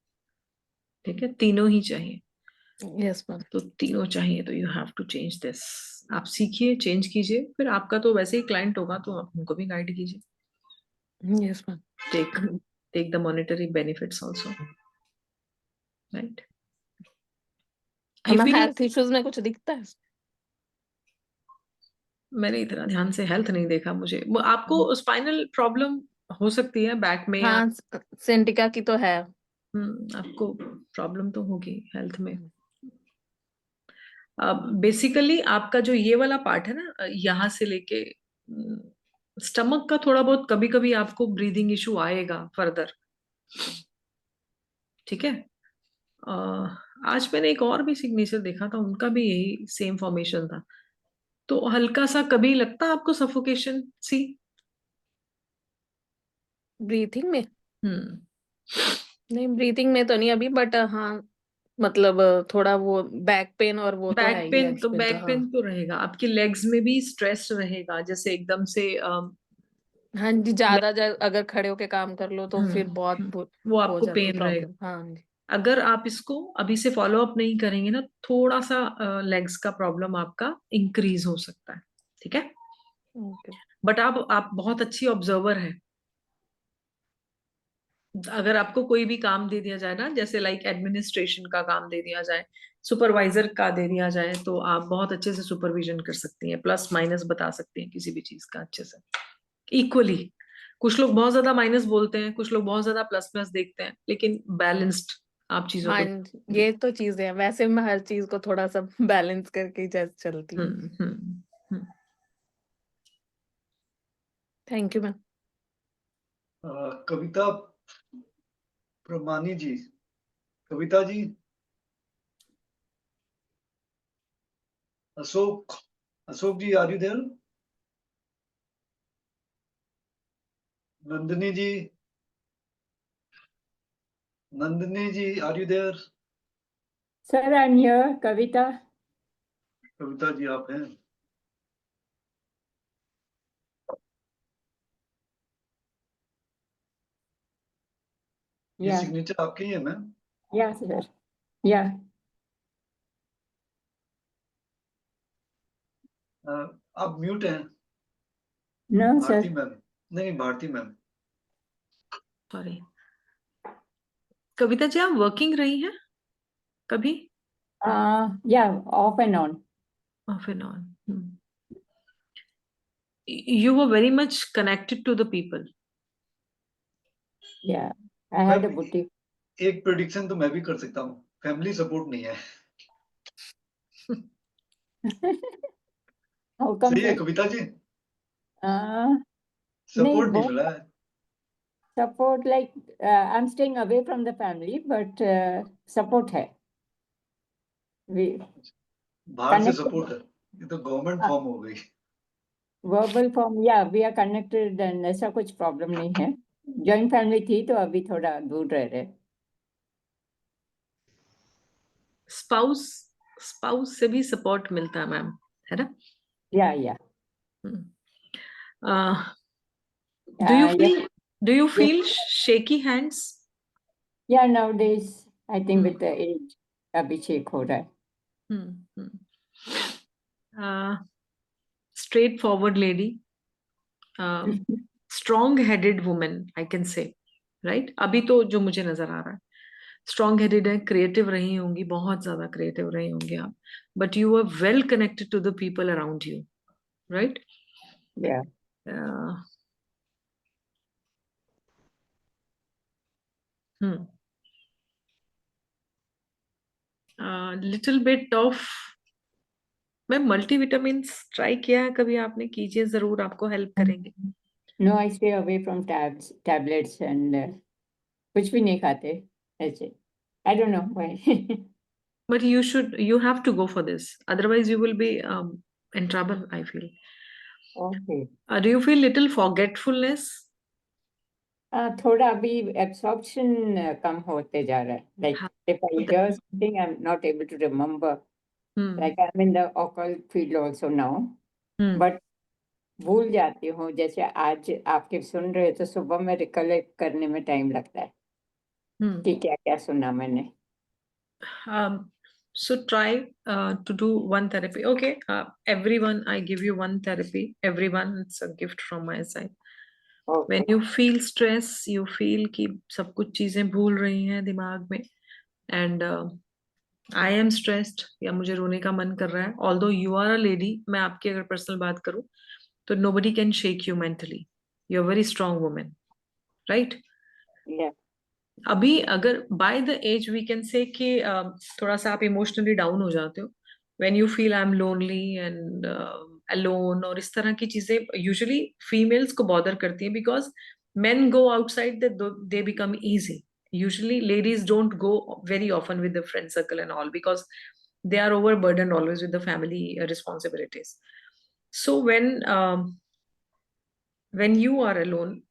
ठीक है, तीनों ही चाहिए। Yes ma'am. तो तीनों चाहिए तो you have to change this. आप सीखिए, चेंज कीजिए, फिर आपका तो वैसे ही क्लाइंट होगा तो आप उनको भी गाइड कीजिए। Yes ma'am. Take the monetary benefits also, right? I ma'am feel health issues में कुछ दिखता है? मैंने इतना ध्यान से हेल्थ नहीं देखा, मुझे आपको स्पाइनल प्रॉब्लम हो सकती है बैक में, या हाँ, सेंटिका की तो है। आपको प्रॉब्लम तो होगी हेल्थ में। बेसिकली आपका जो ये वाला पार्ट है ना, यहाँ से लेके स्टमक का थोड़ा बहुत कभी कभी आपको ब्रीदिंग इशू आएगा फर्दर। ठीक है। आज मैंने एक और भी सिग्नेचर देखा था, उनका भी यही सेम फॉर्मेशन था, तो हल्का सा कभी लगता आपको सफोकेशन सी ब्रीथिंग में? हम्म नहीं, ब्रीथिंग में तो नहीं अभी, बट हाँ मतलब थोड़ा वो बैक पेन और वो तो है ही, लेग्स पेन तो बैक हाँ। पेन तो रहेगा, आपकी लेग्स में भी स्ट्रेस रहेगा, जैसे एकदम से हाँ जी, ज्यादा अगर खड़े होके काम कर लो तो फिर बहुत वो हो आपको जाती है पेन रहेगा। प्रॉब्लम। हाँ जी। अगर आप इसको अभी से फॉलो अप नहीं करेंगे ना, थोड़ा सा लेग्स का प्रॉब्लम आपका इंक्रीज हो सकता है। ठीक है, ओके। बट आप बहुत अच्छी ऑब्जर्वर है। अगर आपको कोई भी काम दे दिया जाए ना, जैसे लाइक एडमिनिस्ट्रेशन का काम दे दिया जाए, सुपरवाइजर का दे दिया जाए, तो आप बहुत अच्छे से सुपरविजन कर सकती हैं, प्लस माइनस बता सकती हैं किसी भी चीज का अच्छे से, इक्वली। कुछ लोग बहुत ज्यादा माइनस बोलते हैं, कुछ लोग बहुत ज्यादा प्लस प्लस देखते हैं, लेकिन बैलेंस्ड आप चीजों हाँ को। जी, ये तो चीजें हैं, वैसे मैं हर चीज को थोड़ा सा बैलेंस करके ही चलती हूँ। Thank you ma'am. Kavita Pramani ji, Kavita ji, Ashok ji, are you there? Nandini ji, are you there? Sir, I'm here, Kavita. Kavita ji आप हैं? ये Yeah. सिग्नेचर आपके ही है मैम? Yeah, sir. Yeah. आप म्यूट हैं। No, sir. भारती मैम, नहीं भारती मैम। सॉरी। कविता जी, आप वर्किंग रही हैं कभी? Yeah, off and on. Off and on. You were very much connected to the people. Yeah, I had a boutique. एक prediction तो मैं भी कर सकता हूँ, फैमिली सपोर्ट नहीं है। How come, सही है sir? कविता जी? नहीं, सपोर्ट नहीं मिला है। support like I'm staying away from the family, but support है। We बाहर से connected. सपोर्ट है, ये तो गवर्नमेंट फॉर्म हो गई। Verbal form, yeah, we are connected and ऐसा कुछ प्रॉब्लम नहीं है। जॉइंट फैमिली थी तो अभी थोड़ा दूर रह रहे। स्पाउस से भी सपोर्ट मिलता है मैम, है ना? Yeah. Do you Yes. feel shaky hands? Yeah, nowadays, I think with the age, Abhishek ho raha hai. Straightforward lady, strong-headed woman, I can say, right? अभी तो जो मुझे नजर आ रहा है, strong-headed है, creative रही होंगी, बहुत ज्यादा creative रही होंगी आप, but you are well connected to the people around you, right? Yeah. Little bit of, मैं मल्टीविटामिन्स ट्राई किया है कभी आपने? कीजिए जरूर, आपको हेल्प करेंगे. No, I stay away from tablets and कुछ भी नहीं खाते ऐसे. I don't know why. But you have to go for this, otherwise you will be in trouble, I feel. Okay. Do you feel little forgetfulness? थोड़ा अभी absorption कम होते जा रहा है. Like if I hear something, I'm not able to remember. Like I'm in the occult field also now. But भूल जाती हूँ. जैसे आज आपके सुन रहे तो सुबह में रिकलेक्ट करने में टाइम लगता है कि क्या क्या सुना मैंने. So try to do one therapy. Okay, everyone, I give you one therapy. Everyone, it's a gift from my side. Okay. When you feel stress, you feel कि सब कुछ चीजें भूल रही हैं दिमाग में, and I am stressed या मुझे रोने का मन कर रहा है. Although you are a lady, मैं आपकी अगर पर्सनल बात करूं तो nobody can shake you mentally. You're a very strong woman, right? Yeah. अभी अगर by the age we can say कि थोड़ा सा आप इमोशनली डाउन हो जाते हो, when you feel I'm lonely and alone और इस तरह की चीजें यूजुअली फीमेल्स को बॉदर करती हैं, because men go outside, they become easy. Usually ladies don't go very often with the friend circle and all, because they are overburdened always with the family responsibilities. So when you are alone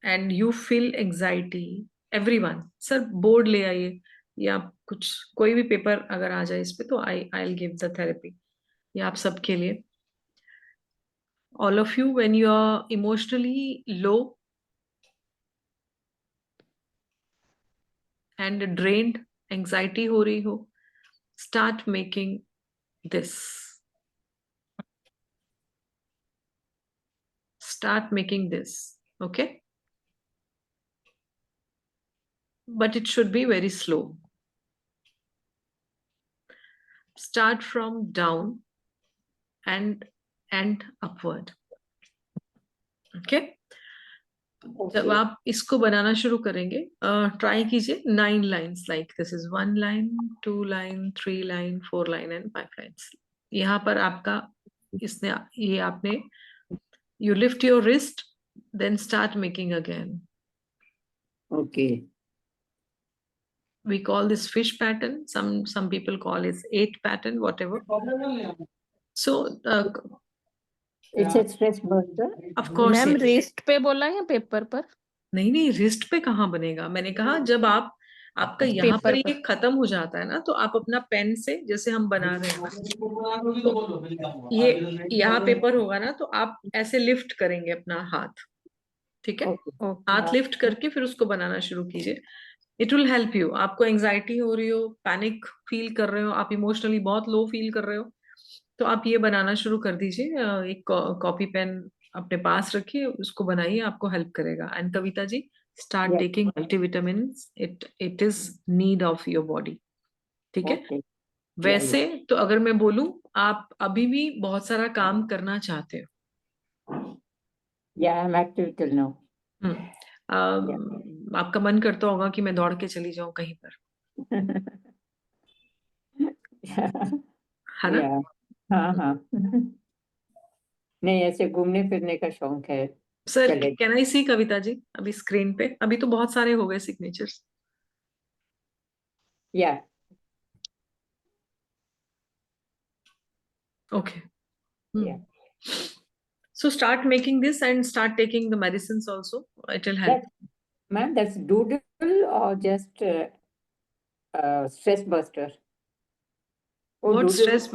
and you feel anxiety, everyone, sir, board ले आइए या कुछ कोई भी paper अगर आ जाए इस पे तो I'll give the therapy. ये आप सबके लिए. All of you, when you are emotionally low and drained, anxiety हो रही हो, start making this. Start making this, okay? But it should be very slow. Start from down and upward. Okay? जब आप इसको बनाना शुरू करेंगे, ट्राई कीजिए 9 lines, like this is 1 line, 2 line, 3 line, 4 line and 5 lines. यहाँ पर आपका इसने ये आपने you lift your wrist, then start making again. Okay. We call this fish pattern. Some people call it 8 pattern, whatever. So It's a stress buster. of course. Ma'am wrist पे बोला या paper पर? नहीं, रिस्ट पे कहाँ बनेगा. मैंने कहा जब आपका यहाँ पर ये खत्म हो जाता है ना, तो आप अपना पेन से, जैसे हम बना रहे हैं, तो ये यहाँ पेपर होगा ना, तो आप ऐसे लिफ्ट करेंगे अपना हाथ, ठीक है? हाथ लिफ्ट करके फिर उसको बनाना शुरू कीजिए. It will help you. आपको एंजाइटी हो रही हो, पैनिक फील कर रहे हो, आप इमोशनली बहुत लो फील कर रहे हो, तो आप ये बनाना शुरू कर दीजिए. एक कॉपी पेन अपने पास रखिए, उसको बनाइए, आपको हेल्प करेगा. And Kavita ji, start taking multivitamins. It is need of your body, ठीक है? वैसे तो अगर मैं बोलूं, आप अभी भी बहुत सारा काम करना चाहते हो. Yeah, I'm active till now. आपका मन करता होगा कि मैं दौड़ के चली जाऊं कहीं पर, है ना? हाँ. नहीं, ऐसे घूमने फिरने का शौक है. सर, कैन आई सी कविता जी अभी स्क्रीन पे? अभी तो बहुत सारे हो गए signatures. Yeah. Okay. Yeah. So start making this and start taking the medicines also. It will help. Ma'am, that's doodle or just stress buster? वो What stress?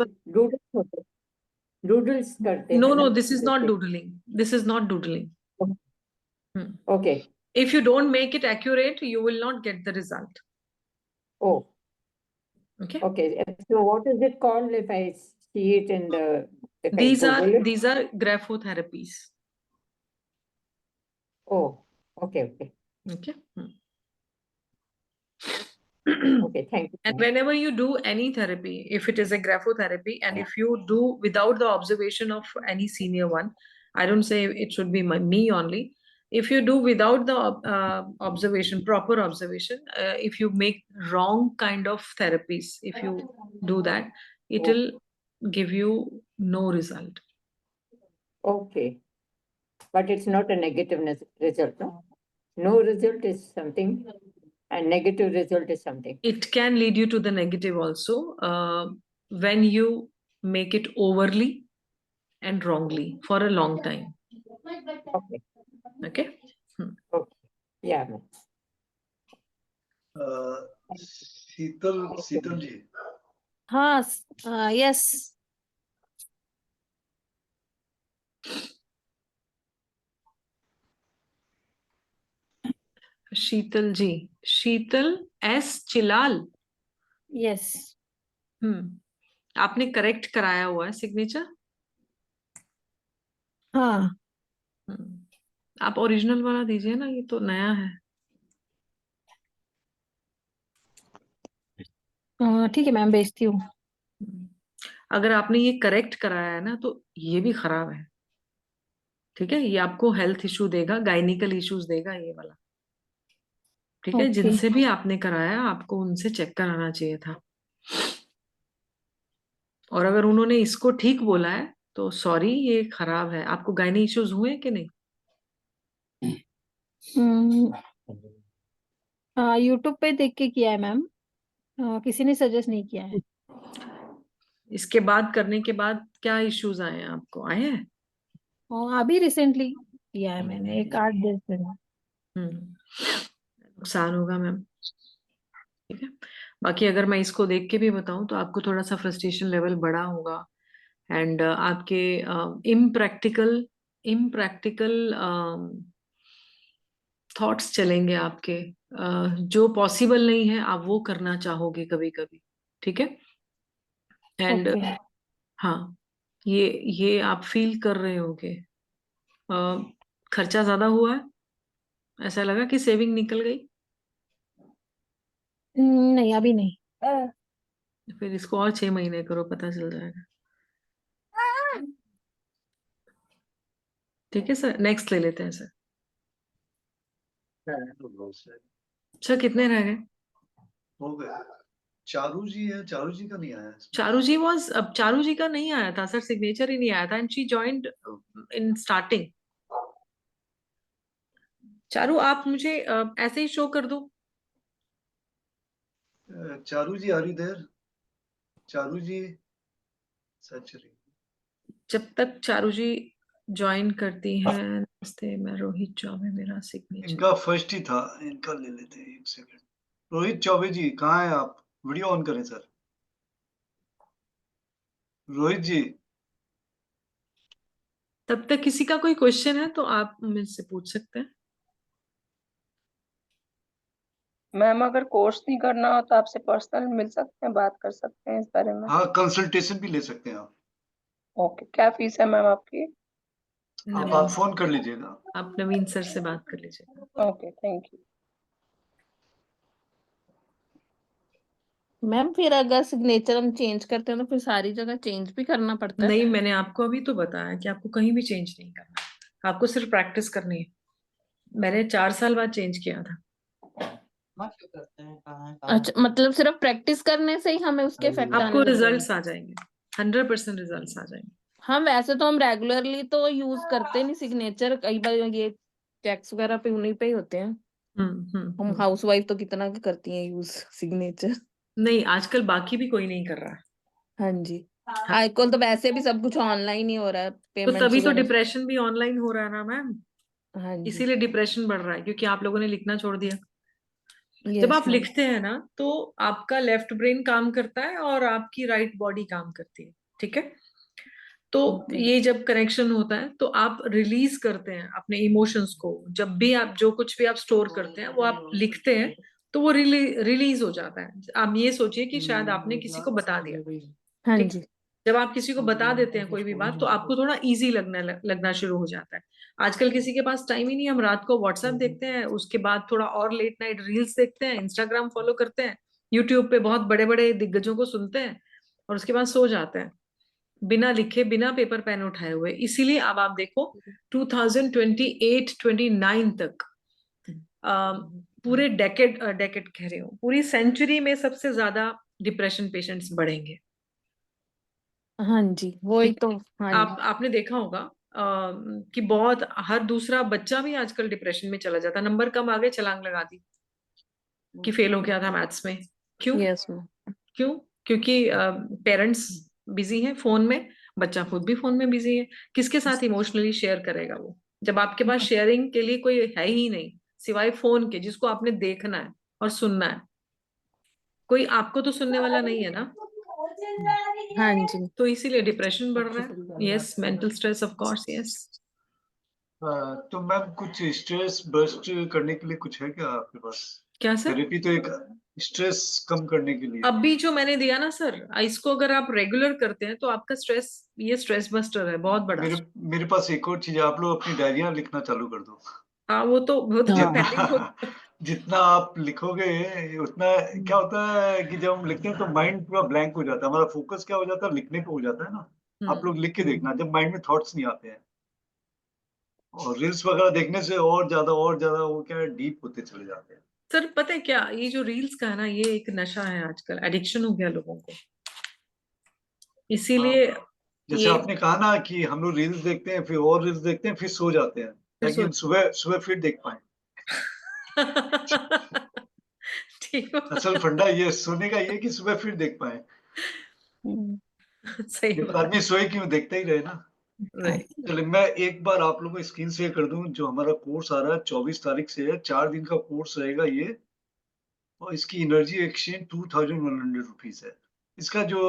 डूडल्स करते हैं No, ना no, this is not जैसे। doodling. This is not doodling. Okay. If you don't make it accurate, you will not get the result. Oh, Okay. okay. So what is it called if I see it in if I These Google it? are graphotherapies. Oh, okay. Okay. Okay, thank you. And whenever you do any therapy, if it is a graphotherapy, and if you do without the observation of any senior one, I don't say it should be me only. If you do without the observation, proper observation, if you make wrong kind of therapies, if you do that, it will give you no result. Okay. But it's not a negative result, no? No result is something, and negative result is something. It can lead you to the negative also when you make it overly and wrongly for a long time. Okay. Okay. Okay. Yeah. शीतल जी। हाँ, yes. शीतल जी, शीतल S चिलाल। Yes. आपने correct कराया हुआ है signature? हाँ। आप original वाला दीजिए ना, ये तो नया है। ठीक है मैम, भेजती हूँ। अगर आपने ये करेक्ट कराया है ना, तो ये भी खराब है। ठीक है, ये आपको हेल्थ इशू देगा, गायनिकल इश्यूज देगा ये वाला। ठीक है, जिनसे भी आपने कराया आपको उनसे चेक कराना चाहिए था। और अगर उन्होंने इसको ठीक बोला है तो सॉरी, ये खराब है। आपको गायनी इश्यूज हुए कि नहीं? यूट्यूब पे देख के किया है मैम, किसी ने सजेस्ट नहीं किया है। इसके बाद करने के बाद क्या इश्यूज आए हैं आपको? आए हैं? अभी रिसेंटली किया है मैंने, 8 दिन पहले। नुकसान होगा मैम। ठीक है, बाकी अगर मैं इसको देख के भी बताऊं तो आपको थोड़ा सा फ्रस्ट्रेशन लेवल बढ़ा होगा, एंड आपके इम्प्रैक्टिकल थॉट्स चलेंगे आपके, जो पॉसिबल नहीं है आप वो करना चाहोगे कभी कभी। ठीक है, एंड हाँ, ये आप फील कर रहे होगे। खर्चा ज्यादा हुआ है, ऐसा लगा कि सेविंग निकल गई? नहीं, अभी नहीं। फिर इसको और 6 महीने करो, पता चल जाएगा। ठीक है सर, नेक्स्ट ले लेते हैं सर। सर कितने रह गए? हो गए। चारू जी है, चारू जी का नहीं आया। चारू जी का नहीं आया था सर, सिग्नेचर ही नहीं आया था, and she joined in starting. Charu आप मुझे ऐसे ही शो कर दो। चारू जी आर यू देयर? चारू जी सचरी। जब तक चारू जी ज्वाइन करती है। नमस्ते, मैं रोहित चौबे, मेरा सिग्नेचर इनका फर्स्ट ही था, इनका ले लेते हैं। 1 सेकंड। रोहित चौबे जी कहाँ हैं आप? वीडियो ऑन करें सर। रोहित जी। तब तक किसी का कोई क्वेश्चन है तो आप मुझसे पूछ सकते हैं। मैम अगर कोर्स नहीं करना हो तो आपसे पर्सनल मिल सकते हैं, बात कर सकते हैं इस बारे में। हाँ, कंसल्टेशन भी ले सकते हैं आप। ओके, क्या फीस है मैम आपकी? आप फोन कर लीजिएगा। आप नवीन सर से बात कर लीजिएगा। Okay, thank you ma'am. फिर अगर सिग्नेचर हम चेंज करते हैं तो फिर सारी जगह चेंज भी करना पड़ता है? नहीं, मैंने आपको अभी तो बताया कि आपको कहीं भी चेंज नहीं करना, आपको सिर्फ प्रैक्टिस करनी है। मैंने 4 साल बाद चेंज किया था। अच्छा, मतलब सिर्फ प्रैक्टिस करने से ही हमें उसके इफेक्ट आने आपको लग रिजल्ट्स आ जाएंगे, 100% रिजल्ट्स आ जाएंगे। हम वैसे तो हम रेगुलरली तो यूज करते नहीं सिग्नेचर, कई बार ये चेक्स वगैरह पे उन्हीं पे ही होते हैं। हम हाउसवाइफ तो कितना करती हैं यूज सिग्नेचर। नहीं, आजकल बाकी भी कोई नहीं कर रहा है। हाँ जी, आजकल तो वैसे भी सब कुछ ऑनलाइन ही हो रहा है, तो पेमेंट तभी तो डिप्रेशन भी ऑनलाइन हो रहा है ना मैम। हाँ जी, इसीलिए डिप्रेशन बढ़ रहा है, क्योंकि आप लोगों ने लिखना छोड़ दिया। जब Yes, आप ma'am. लिखते हैं ना तो आपका लेफ्ट ब्रेन काम करता है और आपकी राइट बॉडी काम करती है, ठीक है। तो Okay. ये जब कनेक्शन होता है तो आप रिलीज करते हैं अपने इमोशंस को। जब भी आप जो कुछ भी आप स्टोर करते हैं वो आप लिखते हैं तो वो रिलीज हो जाता है। आप ये सोचिए कि शायद आपने किसी को बता दिया, हाँ ठीक। जी। जब आप किसी को बता देते हैं कोई भी बात तो आपको थोड़ा इजी लगना शुरू हो जाता है। आजकल किसी के पास टाइम ही नहीं, हम रात को व्हाट्सएप देखते हैं, उसके बाद थोड़ा और लेट नाइट रील्स देखते हैं, इंस्टाग्राम फॉलो करते हैं, यूट्यूब पे बहुत बड़े बड़े दिग्गजों को सुनते हैं और उसके बाद सो जाते हैं बिना लिखे, बिना पेपर पेन उठाए हुए। इसीलिए अब आप देखो 2028-29 तक पूरे डेकेड कह रही हूँ, पूरी सेंचुरी में सबसे ज्यादा डिप्रेशन पेशेंट्स बढ़ेंगे। हाँ जी, वही ठीक तो। है। हाँ जी। आपने देखा होगा कि बहुत हर दूसरा बच्चा भी आजकल डिप्रेशन में चला जाता है। नंबर कम आ गए, छलांग लगा दी कि फेल हो गया था मैथ्स में। क्यों? Yes ma'am. क्यों? क्योंकि पेरेंट्स बिजी हैं फोन में, बच्चा खुद भी फोन में बिजी है। किसके साथ इमोशनली शेयर करेगा वो, जब आपके पास शेयरिंग के लिए कोई है ही नहीं सिवाय फोन के, जिसको आपने देखना है और सुनना है। कोई आपको तो सुनने वाला नहीं है ना, हाँ जी। तो इसीलिए डिप्रेशन बढ़ रहा है। Yes, mental stress of course, yes. तो मैम कुछ स्ट्रेस बर्स्ट करने के लिए कुछ है क्या आपके पास? क्या सर? थेरेपी तो एक स्ट्रेस कम करने के लिए। अभी जो मैंने दिया ना सर, इसको अगर आप रेगुलर करते हैं तो आपका स्ट्रेस, ये स्ट्रेस बस्टर है, बहुत बड़ा। मेरे पास एक और चीज है, आप लोग अपनी डायरियां लिखना चालू कर दो। हाँ, वो तो पेंडिंग हो। जितना आप लिखोगे उतना क्या होता है कि जब हम लिखते हैं तो माइंड पूरा ब्लैंक हो जाता है, हमारा फोकस क्या हो जाता है, लिखने पे हो जाता है ना। आप लोग लिख के देखना, जब माइंड में थॉट्स नहीं आते हैं। और रील्स वगैरह देखने से और ज्यादा वो क्या है, डीप होते चले जाते हैं। सर पता है क्या, ये जो रील्स का है ना, ये एक नशा है आजकल, एडिक्शन हो गया लोगों को, इसीलिए जैसे ये आपने कहा ना कि हम लोग रील्स देखते हैं, फिर और रील्स देखते हैं, फिर सो जाते हैं ताकि हम सुबह सुबह फिर देख पाए। ठीक असल फंडा ये सोने का, ये कि सुबह फिर देख पाए। सही जब बात। आदमी सोए क्यों, देखता ही रहे ना। राइट। चलिए मैं एक बार आप लोगों को स्क्रीन शेयर कर दूं, जो हमारा कोर्स आ रहा है 24 तारीख से है, 4 दिन का कोर्स रहेगा ये। और इसकी एनर्जी एक्सचेंज 2100 रुपीज है। इसका जो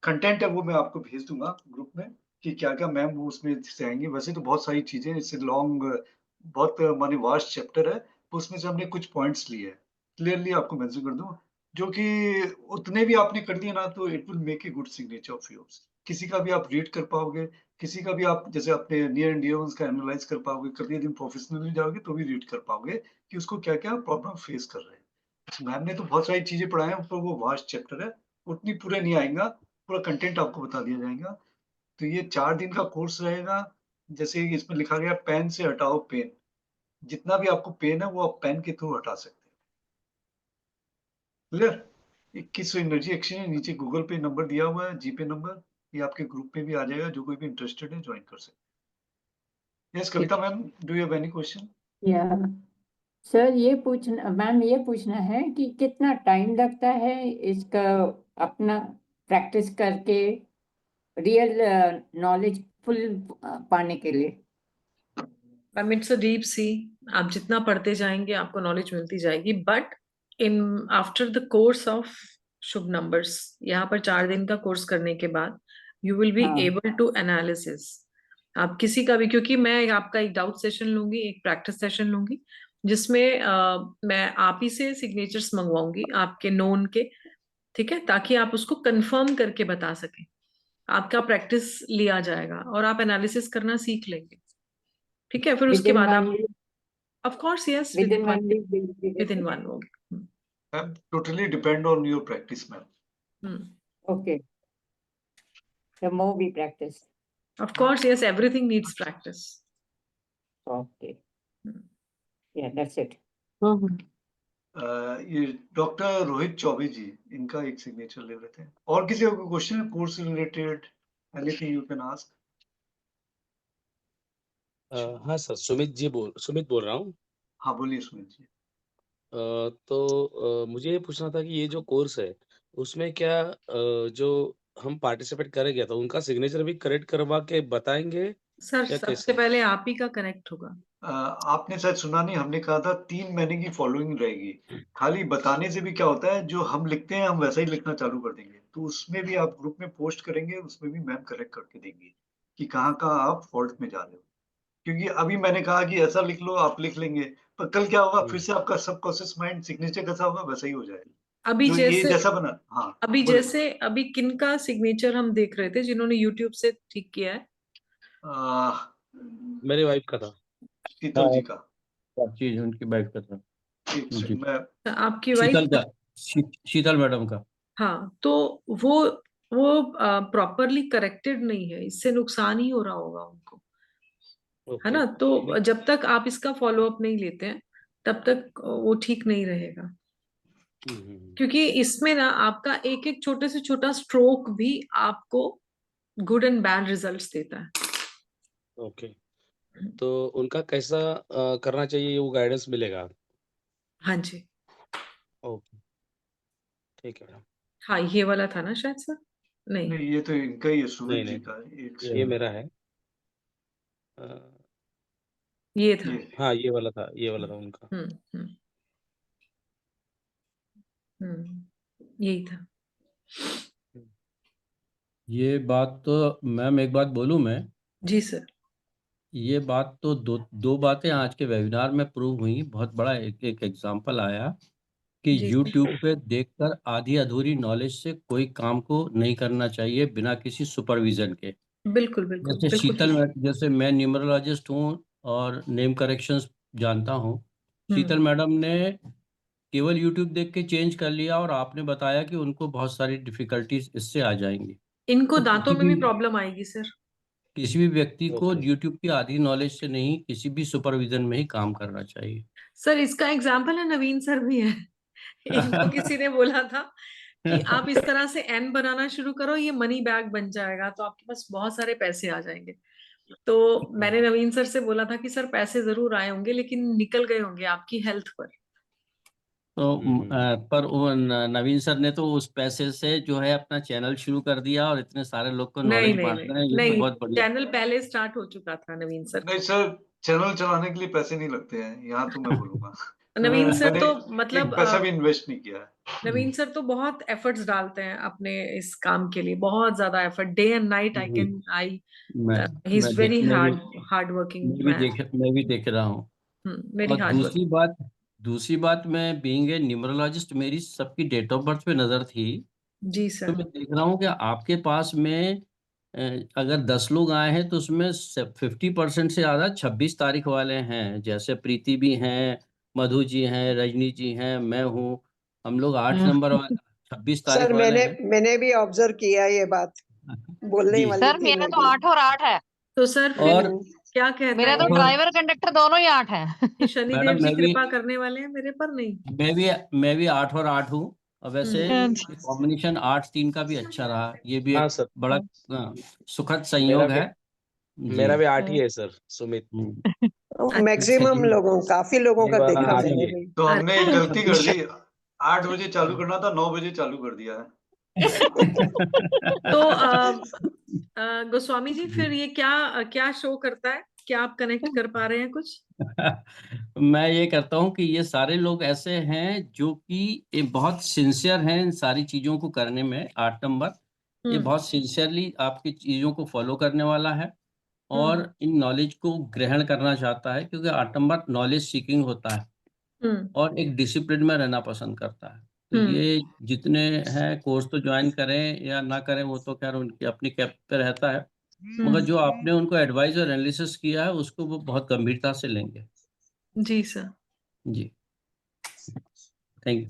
कंटेंट है वो मैं आपको भेज दूंगा ग्रुप में कि क्या क्या मैम वो उसमें सिखाएंगे। वैसे तो बहुत सारी चीजें, इससे लॉन्ग बहुत माने वास्ट चैप्टर है, तो उसमें से हमने कुछ पॉइंट्स लिए हैं, क्लियरली आपको मेंशन कर दूं। जो कि उतने भी आपने कर लिए ना तो it will make a good signature of yours. किसी का भी आप रीड कर पाओगे, किसी का भी आप जैसे अपने नियर एंड डियर वंस का एनालाइज कर पाओगे, कभी दिन प्रोफेशनली जाओगे तो भी रीड कर पाओगे कि उसको क्या क्या प्रॉब्लम फेस कर रहे हैं। मैम ने तो बहुत सारी चीजें पढ़ाई हैं, पर वो वास्ट चैप्टर है, उतनी पूरे नहीं आएगा, पूरा कंटेंट आपको बता दिया जाएगा। तो ये 4 दिन का कोर्स रहेगा। जैसे कि इसमें लिखा गया पेन से हटाओ पेन, जितना भी आपको पेन है वो आप पेन के थ्रू हटा सकते हैं। क्लियर? 2100 एनर्जी एक्सचेंज, नीचे गूगल पे नंबर दिया हुआ है, जीपे नंबर, ये आपके ग्रुप पे भी आ जाएगा, जो कोई भी इंटरेस्टेड है ज्वाइन कर सकते हैं। Yes Kavita ma'am, do you have any question? या सर ये पूछना है कि कितना टाइम लगता है इसका अपना प्रैक्टिस करके रियल नॉलेज फुल पाने के लिए? Ma'am it's a deep sea, आप जितना पढ़ते जाएंगे आपको नॉलेज मिलती जाएगी, but in after the course of शुभ नंबर्स, यहाँ पर 4 दिन का कोर्स करने के बाद you will be able to analysis. आप किसी का भी, क्योंकि मैं आपका एक डाउट सेशन लूंगी, एक प्रैक्टिस सेशन लूंगी, जिसमें मैं आप ही से सिग्नेचर्स मंगवाऊंगी आपके नोन के, ठीक है, ताकि आप उसको कंफर्म करके बता सकें। आपका प्रैक्टिस लिया जाएगा और आप एनालिसिस करना सीख लेंगे, ठीक है। फिर उसके बाद आप, of course yes, within 1 within 1 week. Ma'am totally depend on your practice ma'am. Okay, the more we practice. Of course, yes, everything needs practice. Okay. Yeah, that's it. ये डॉक्टर रोहित चौबे जी, इनका एक signature ले लेते हैं। और किसी को question है course related, anything you can ask? हाँ सर, सुमित बोल रहा हूँ। हाँ बोलिए सुमित जी। तो मुझे ये पूछना था कि ये जो कोर्स है उसमें क्या जो हम पार्टिसिपेट करेंगे तो उनका सिग्नेचर भी करेक्ट करवा के बताएंगे सर या सबसे कैसे? पहले आप ही का कनेक्ट होगा, आपने शायद सुना नहीं, हमने कहा था 3 महीने की फॉलोइंग रहेगी। खाली बताने से भी क्या होता है, जो हम लिखते हैं हम वैसा ही लिखना चालू कर देंगे। तो उसमें भी आप ग्रुप में पोस्ट करेंगे, उसमें भी मैम करेक्ट करके देंगी कि कहाँ-कहाँ आप फॉल्ट में जा रहे हो। क्योंकि अभी मैंने कहा कि ऐसा लिख लो, आप लिख लेंगे, पर कल क्या होगा, फिर से आपका सबकॉन्शियस माइंड सिग्नेचर कैसा होगा वैसा ही हो जाएगा। अभी जो ये जैसे जैसा बना, हाँ, बोलिए। अभी किनका सिग्नेचर हम देख रहे थे जिन्होंने यूट्यूब से ठीक किया है? मेरी वाइफ का था। शीतल जी का। चीज उनकी वाइफ का था। एक जी सेकंड मैं आपकी शीतल वाइफ? का, शीतल मैडम का। हाँ, तो वो प्रॉपरली करेक्टेड नहीं है, इससे नुकसान ही हो रहा होगा उनको, है ओके। ना? तो जब तक आप इसका फॉलो अप नहीं लेते हैं तब तक वो ठीक नहीं रहेगा, क्योंकि इसमें ना आपका एक एक छोटे से छोटा स्ट्रोक भी आपको गुड एंड बैड रिजल्ट्स देता है। ओके, तो उनका कैसा करना चाहिए, वो गाइडेंस मिलेगा? हाँ जी, ओके, ठीक है मैडम। हाँ, ये वाला था ना शायद सर? नहीं, नहीं, ये तो इनका ही है, नहीं सुमित जी नहीं, का। एक ये सेकंड, मेरा है। ये था। ये हाँ, ये वाला था उनका। हम्म, यही था। ये बात तो मैम, एक बात बोलूं मैं? जी सर। ये बात तो दो बातें आज के वेबिनार में प्रूव हुई। बहुत बड़ा एक एग्जांपल आया कि जी सर, YouTube पे देखकर आधी अधूरी नॉलेज से कोई काम को नहीं करना चाहिए बिना किसी सुपरविजन के। बिल्कुल बिल्कुल जैसे बिल्कुल। जैसे मैं न्यूमरोलॉजिस्ट हूँ और नेम करेक्शंस जानता हूँ। शीतल हम्म, मैडम ने केवल YouTube देख के चेंज कर लिया और आपने बताया कि उनको बहुत सारी डिफिकल्टीज इससे आ जाएंगी। इनको तो दांतों में भी प्रॉब्लम आएगी सर। किसी भी व्यक्ति को ओके। YouTube की आधी नॉलेज से नहीं, किसी भी सुपरविजन में ही काम करना चाहिए। सर इसका एग्जाम्पल है, नवीन सर भी है। इनको किसी ने बोला था कि आप इस तरह से एन बनाना शुरू करो, ये मनी बैग बन जाएगा, तो आपके पास बहुत सारे पैसे आ जाएंगे। तो मैंने नवीन सर से बोला था कि सर पैसे जरूर आए होंगे लेकिन निकल गए होंगे आपकी हेल्थ पर। तो पर वो नवीन सर ने तो उस पैसे से जो है अपना चैनल शुरू कर दिया और इतने सारे लोग को नहीं नॉलेज नहीं बांट नहीं रहे हैं। ये तो नहीं, बहुत बढ़िया। चैनल पहले स्टार्ट हो चुका था नवीन सर नहीं का। सर, चैनल चलाने के लिए पैसे नहीं लगते हैं, यहाँ तो मैं बोलूँगा। नवीन सर मैंने तो एक मतलब पैसा भी इन्वेस्ट नहीं किया है। नवीन सर तो बहुत एफर्ट्स डालते हैं अपने इस काम के लिए, बहुत ज्यादा एफर्ट, डे एंड नाइट। जी, आई मैं ही इज वेरी मैं भी हार्ड वर्किंग मैन। मैं भी देख रहा हूँ। वेरी और हार्ड वर्किंग। दूसरी बात, मैं बीइंग ए न्यूमरोलॉजिस्ट, मेरी सबकी डेट ऑफ बर्थ पे नजर थी। जी तो सर। मैं देख रहा हूँ कि आपके पास में अगर 10 लोग आए हैं तो उसमें 50% से ज्यादा 26 तारीख वाले हैं। जैसे प्रीति भी हैं, मधु जी हैं, रजनी जी हैं, मैं हूँ। हम लोग 8 नंबर वाले, 26 तारीख सर वाले मैंने हैं। मैंने भी ऑब्जर्व किया ये बात, बोलने ही जी। वाली सर थी मेरा मैं तो भी। 8 और 8 है। तो सर फिर और क्या कहता मेरा है तो ये और ड्राइवर कंडक्टर दोनों ही 8 है। कि शनिदेव मैडम, जी कृपा करने वाले हैं मेरे पर? नहीं। मैं भी 8 और 8 हूँ। और वैसे हम्म, कॉम्बिनेशन 8-3 का भी अच्छा रहा। ये भी हाँ एक सर, बड़ा सुखद मेरा संयोग भी है। जी। मेरा भी 8 ही है सर, सुमित। अच्छा। मैक्सिमम लोगों, काफी लोगों का मेरा हाँ, देखा 8 ही मैंने है। भी। तो हमने एक अरे गलती कर दी, 8 बजे चालू करना था, 9 बजे चालू कर दिया है। तो गोस्वामी जी फिर ये क्या क्या शो करता है? क्या आप कनेक्ट कर पा रहे हैं कुछ? मैं ये करता हूँ कि ये सारे लोग ऐसे हैं जो कि ये बहुत सिंसियर हैं इन सारी चीजों को करने में। 8 नंबर ये हम्म बहुत सिंसियरली आपकी चीजों को फॉलो करने वाला है हम्म और इन नॉलेज को ग्रहण करना चाहता है, क्योंकि 8 नंबर नॉलेज सीकिंग होता है हम्म और एक डिसिप्लिन में रहना पसंद करता है। तो हम्म ये जितने हैं कोर्स तो ज्वाइन करें या ना करें वो तो खैर उनकी अपनी कैप पे रहता है, मगर जो आपने उनको एडवाइस और एनालिसिस किया है उसको वो बहुत गंभीरता से लेंगे। जी सर। जी, थैंक यू।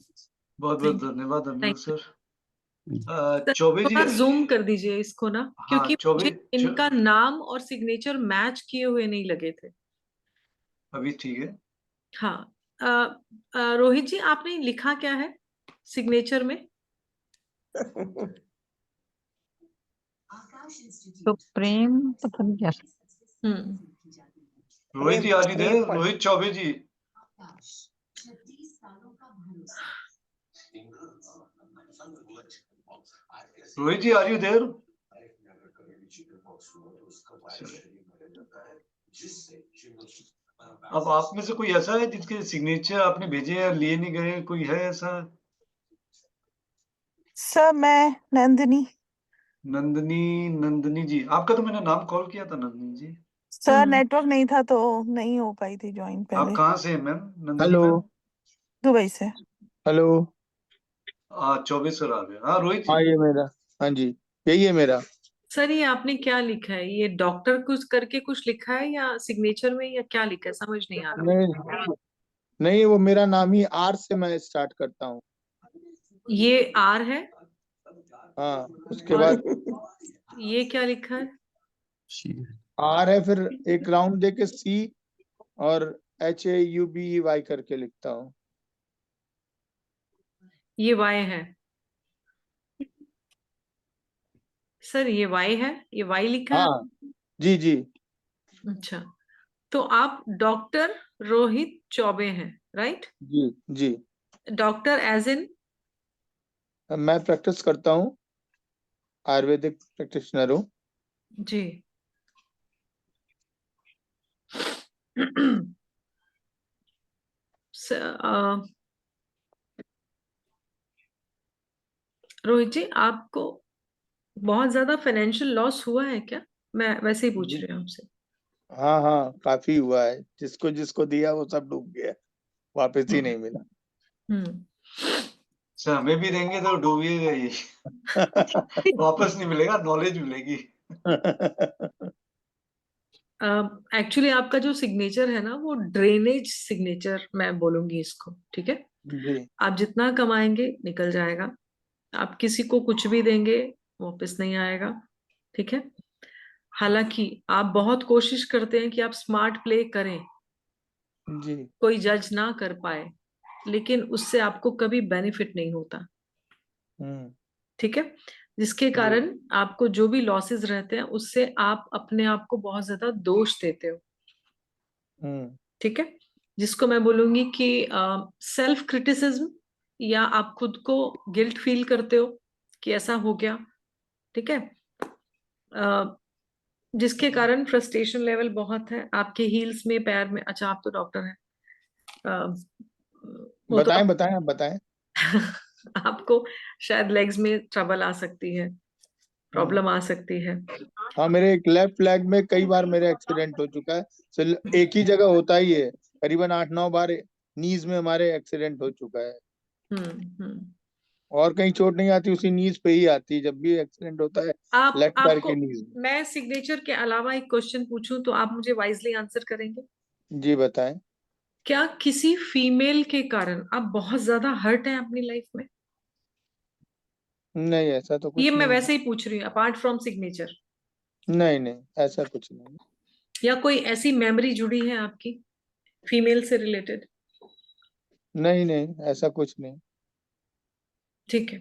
बहुत बहुत थैंक यू। धन्यवाद Aniruddh thank you sir. Sir. Choubey ji, थोड़ा जूम कर दीजिए इसको ना, हाँ क्योंकि चौबे, मुझे इनका नाम और सिग्नेचर मैच किए हुए नहीं लगे थे। अभी ठीक है। हाँ। रोहित जी आपने लिखा क्या है सिग्नेचर में? तो प्रेम पता नहीं क्या। रोहित जी आज अरे इधर, रोहित चौबे जी। रोहित जी आर यू देयर? अब आप में से कोई ऐसा है जिसके सिग्नेचर आपने भेजे या लिए नहीं गए, कोई है ऐसा? सर मैं नंदिनी। नंदिनी जी, आपका तो मैंने नाम कॉल किया था नंदिनी जी। सर नेटवर्क नहीं था तो नहीं हो पाई थी ज्वाइन आप पहले। कहाँ से हैं ma'am, Nandini hello ma'am? Dubai से। हेलो। 24 आ गया। हाँ रोहित हाँ जी। ये मेरा, हाँ जी यही है मेरा। सर ये आपने क्या लिखा है? ये डॉक्टर कुछ करके कुछ लिखा है या सिग्नेचर में, या क्या लिखा है? समझ नहीं आ रहा। नहीं नहीं, वो मेरा नाम ही आर से मैं स्टार्ट करता हूँ। ये आर है हाँ उसके और बाद ये क्या लिखा है? आर है, फिर एक राउंड दे के सी और HAUBEY करके लिखता हूँ। ये वाई है सर, ये वाई है, ये वाई लिखा है हाँ आपने? जी जी अच्छा, तो आप डॉक्टर रोहित चौबे हैं, राइट? जी जी। Doctor as in? मैं प्रैक्टिस करता हूँ, आयुर्वेदिक प्रैक्टिशनर हूँ। जी। रोहित जी, आपको बहुत ज्यादा फाइनेंशियल लॉस हुआ है क्या? मैं वैसे ही पूछ जी रही हूँ आपसे। हाँ हाँ काफी हुआ है, जिसको जिसको दिया वो सब डूब गया, वापस ही नहीं मिला। अच्छा, हमें भी देंगे तो डूबिएगा ही। वापस नहीं मिलेगा, नॉलेज मिलेगी। एक्चुअली आपका जो सिग्नेचर है ना, वो ड्रेनेज सिग्नेचर मैं बोलूंगी इसको, ठीक है? जी आप जितना कमाएंगे निकल जाएगा, आप किसी को कुछ भी देंगे वापस नहीं आएगा, ठीक है? हालांकि आप बहुत कोशिश करते हैं कि आप स्मार्ट प्ले करें, जी कोई जज ना कर पाए, लेकिन उससे आपको कभी बेनिफिट नहीं होता, ठीक है? जिसके जी कारण आपको जो भी लॉसेस रहते हैं उससे आप अपने आप को बहुत ज्यादा दोष देते हो, ठीक है? जिसको मैं बोलूंगी कि सेल्फ क्रिटिसिज्म, या आप खुद को गिल्ट फील करते हो कि ऐसा हो गया, ठीक है? जिसके कारण फ्रस्ट्रेशन लेवल बहुत है आपके हील्स में, पैर में। अच्छा, आप तो डॉक्टर हैं, वो तो बताएं बताएं, आप बताएं। आपको शायद लेग्स में ट्रबल आ सकती है, प्रॉब्लम आ सकती है। हाँ मेरे एक लेफ्ट लेग में कई बार मेरे एक्सीडेंट हो चुका है, सिर्फ एक ही जगह होता ही है, करीबन 8-9 बार नीज में हमारे एक्सीडेंट हो चुका है। और कहीं चोट नहीं आती, उसी नीज पे ही आती है जब भी एक्सीडेंट होता है, लेफ्ट पैर आपको की नीज में। मैं सिग्नेचर के अलावा एक क्वेश्चन पूछूं तो आप मुझे वाइजली आंसर करेंगे? जी बताएं। क्या किसी फीमेल के कारण आप बहुत ज्यादा हर्ट हैं अपनी लाइफ में? नहीं ऐसा तो ये कुछ मैं नहीं है। वैसे ही पूछ रही हूँ, अपार्ट फ्रॉम सिग्नेचर। नहीं नहीं ऐसा कुछ नहीं। या कोई ऐसी मेमोरी जुड़ी है आपकी फीमेल से रिलेटेड? नहीं नहीं ऐसा कुछ नहीं। ठीक है।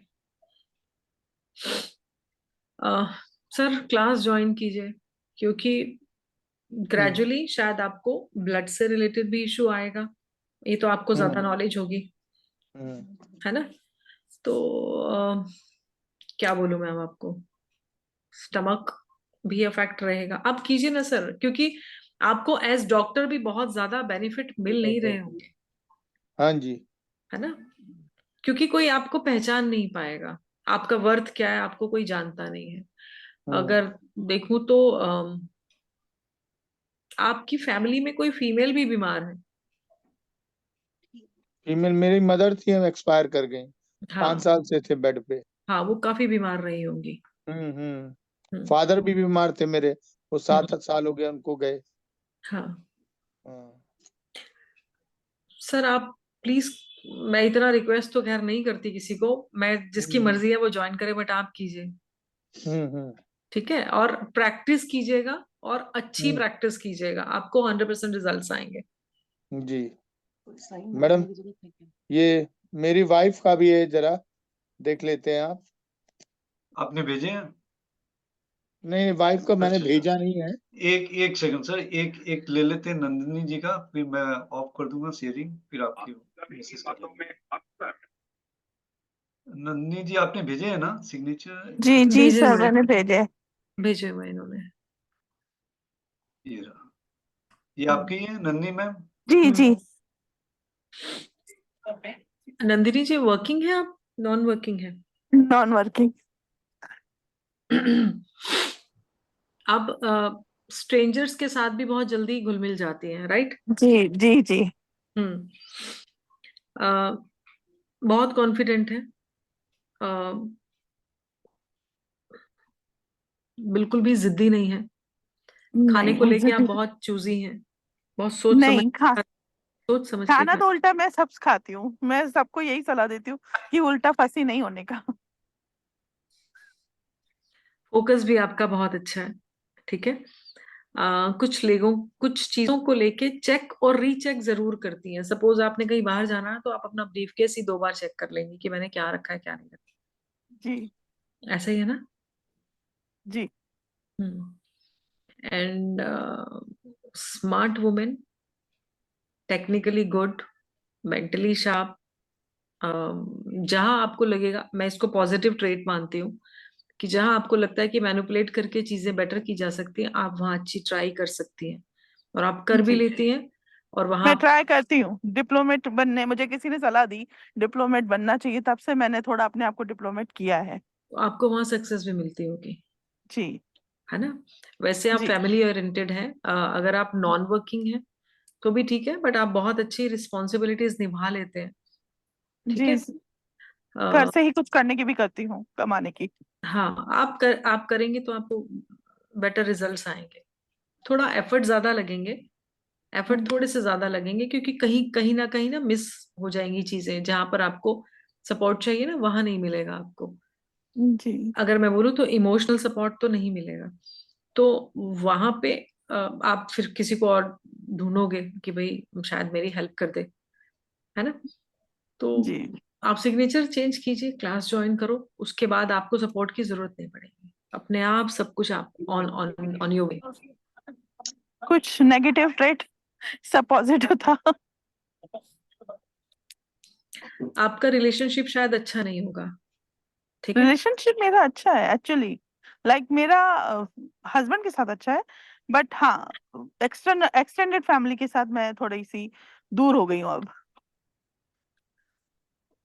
सर क्लास ज्वाइन कीजिए, क्योंकि ग्रेजुअली शायद आपको ब्लड से रिलेटेड भी इशू आएगा, ये तो आपको ज्यादा नॉलेज होगी, है ना? तो क्या बोलूं मैम आपको, स्टमक भी अफेक्ट रहेगा। आप कीजिए ना सर, क्योंकि आपको एज डॉक्टर भी बहुत ज्यादा बेनिफिट मिल नहीं रहे होंगे, हाँ जी है ना? क्योंकि कोई आपको पहचान नहीं पाएगा, आपका वर्थ क्या है आपको कोई जानता नहीं है। अगर देखूं तो आपकी फैमिली में कोई फीमेल भी बीमार है? फीमेल मेरी मदर थी, हम एक्सपायर कर गई, हाँ 5 साल से थे बेड पे। हाँ, वो काफी बीमार रही होंगी। फादर भी बीमार थे मेरे, वो 7 साल हो गए उनको गए। हाँ सर, आप प्लीज, मैं इतना रिक्वेस्ट तो खैर नहीं करती किसी को, मैं जिसकी मर्जी है वो ज्वाइन करे, बट आप कीजिए, ठीक है? और प्रैक्टिस कीजिएगा, और अच्छी प्रैक्टिस कीजिएगा, आपको 100% रिजल्ट्स आएंगे। जी मैडम, ये मेरी वाइफ का भी है, जरा देख लेते हैं आप। आपने भेजे हैं? नहीं वाइफ का मैंने अच्छा, भेजा नहीं है। एक सेकंड सर, एक ले लेते हैं नंदिनी जी का, फिर मैं ऑफ कर दूंगा शेयरिंग, फिर आपकी मैसेज कर दूंगा। नंदिनी जी आपने भेजे हैं ना सिग्नेचर? जी जी सर मैंने भेजे। भेजे हुए इन्होंने। ये रहा। ये आपकी है नन्ही मैम? जी जी नंदिनी जी वर्किंग है आप नॉन वर्किंग है? Non working. आप स्ट्रेंजर्स के साथ भी बहुत जल्दी घुल मिल जाती हैं, राइट? जी जी जी हम्म। बहुत कॉन्फिडेंट है, अ, बिल्कुल भी जिद्दी नहीं है, खाने को नहीं लेके आप बहुत चूजी हैं, बहुत नहीं सोच समझ के खाना खाते। तो उल्टा मैं सब खाती हूँ, मैं सबको यही सलाह देती हूँ कि उल्टा फंसी नहीं होने का। फोकस भी आपका बहुत अच्छा है, ठीक है। कुछ चीजों को लेके चेक और रीचेक जरूर करती हैं। सपोज आपने कहीं बाहर जाना है तो आप अपना ब्रीफकेस ही 2 बार चेक कर लेंगी कि मैंने क्या रखा है क्या नहीं रखा। जी ऐसा ही है ना? जी and smart women, technically good, mentally sharp. जहां आपको लगेगा, मैं इसको पॉजिटिव ट्रेट मानती हूँ, कि जहां आपको लगता है कि मैनिपुलेट करके चीजें बेटर की जा सकती हैं, आप वहां अच्छी ट्राई कर सकती हैं और आप कर भी जी लेती हैं। और वहां मैं ट्राई करती हूँ डिप्लोमेट बनने, मुझे किसी ने सलाह दी डिप्लोमेट बनना चाहिए, तब से मैंने थोड़ा अपने आप को डिप्लोमेट किया है। आपको वहां सक्सेस भी मिलती होगी, जी है ना? वैसे आप जी फैमिली ओरिएंटेड हैं, अगर आप नॉन वर्किंग हैं तो भी ठीक है, बट आप बहुत अच्छी रिस्पॉन्सिबिलिटीज निभा लेते हैं, ठीक जी है। घर अ, से ही कुछ करने की भी करती हूँ, कमाने की। हाँ, आप करेंगे तो आपको बेटर रिजल्ट्स आएंगे। थोड़ा एफर्ट ज्यादा लगेंगे, एफर्ट थोड़े से ज्यादा लगेंगे, क्योंकि कहीं कहीं ना मिस हो जाएंगी चीजें, जहां पर आपको सपोर्ट चाहिए ना वहां नहीं मिलेगा आपको। जी अगर मैं बोलूँ तो इमोशनल सपोर्ट तो नहीं मिलेगा, तो वहां पे आप फिर किसी को और ढूंढोगे कि भाई शायद मेरी हेल्प कर दे, है ना? तो जी आप सिग्नेचर चेंज कीजिए, क्लास ज्वाइन करो, उसके बाद आपको सपोर्ट की जरूरत नहीं पड़ेगी, अपने आप सब कुछ आप on on on your way. कुछ नेगेटिव ट्रेट, सब पॉजिटिव था। आपका रिलेशनशिप शायद अच्छा नहीं होगा, ठीक है। रिलेशनशिप मेरा अच्छा है एक्चुअली, लाइक मेरा हस्बैंड के साथ अच्छा है, बट हाँ एक्सटेंडेड फैमिली के साथ मैं थोड़ी सी दूर हो गई हूँ अब।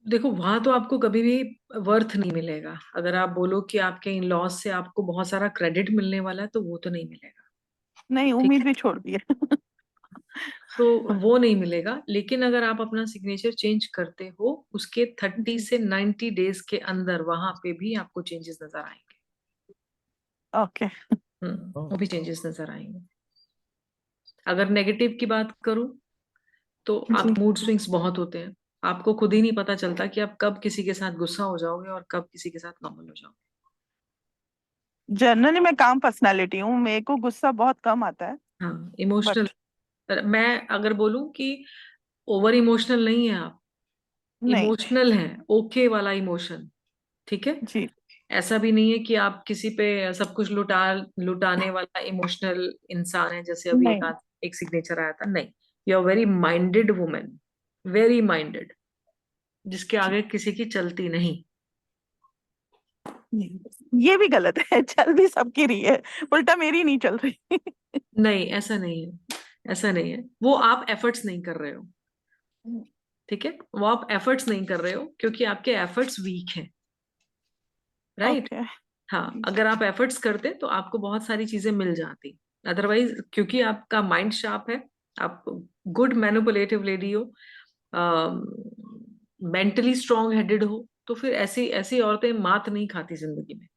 देखो वहां तो आपको कभी भी वर्थ नहीं मिलेगा। अगर आप बोलो कि आपके इन लॉज से आपको बहुत सारा क्रेडिट मिलने वाला है, तो वो तो नहीं मिलेगा, नहीं, ठीक उम्मीद है। भी छोड़ दी है। तो वो नहीं मिलेगा, लेकिन अगर आप अपना सिग्नेचर चेंज करते हो, उसके 30 से 90 डेज के अंदर वहां पे भी आपको चेंजेस नजर आएंगे। ओके वो भी चेंजेस नजर आएंगे। अगर नेगेटिव की बात करूं तो जी आप मूड स्विंग्स बहुत होते हैं, आपको खुद ही नहीं पता चलता कि आप कब किसी के साथ गुस्सा हो जाओगे और कब किसी के साथ नॉर्मल हो जाओगे। जनरली मैं काम पर्सनालिटी हूँ, मेरे को गुस्सा बहुत कम आता है, हाँ, इमोशनल। बट मैं अगर बोलूं कि ओवर इमोशनल नहीं है आप, नहीं इमोशनल है, ओके वाला इमोशन, ठीक है। जी ऐसा भी नहीं है कि आप किसी पे सब कुछ लुटाने वाला इमोशनल इंसान है, जैसे अभी नहीं एक सिग्नेचर आया था, नहीं। You are very minded women, very minded, जिसके आगे किसी की चलती नहीं। नहीं, ये भी गलत है, चल भी सबकी रही है, उल्टा मेरी नहीं चल रही। नहीं, ऐसा नहीं है, ऐसा नहीं है। वो आप एफर्ट्स नहीं कर रहे हो, ठीक है। वो आप एफर्ट्स नहीं कर रहे हो क्योंकि आपके एफर्ट्स वीक हैं, राइट। ओके हाँ, अगर आप एफर्ट्स करते तो आपको बहुत सारी चीजें मिल जाती। अदरवाइज क्योंकि आपका माइंड शार्प है, आप गुड मैनिपुलेटिव लेडी हो, मेंटली स्ट्रांग हेडेड हो, तो फिर ऐसी ऐसी औरतें मात नहीं खाती जिंदगी में,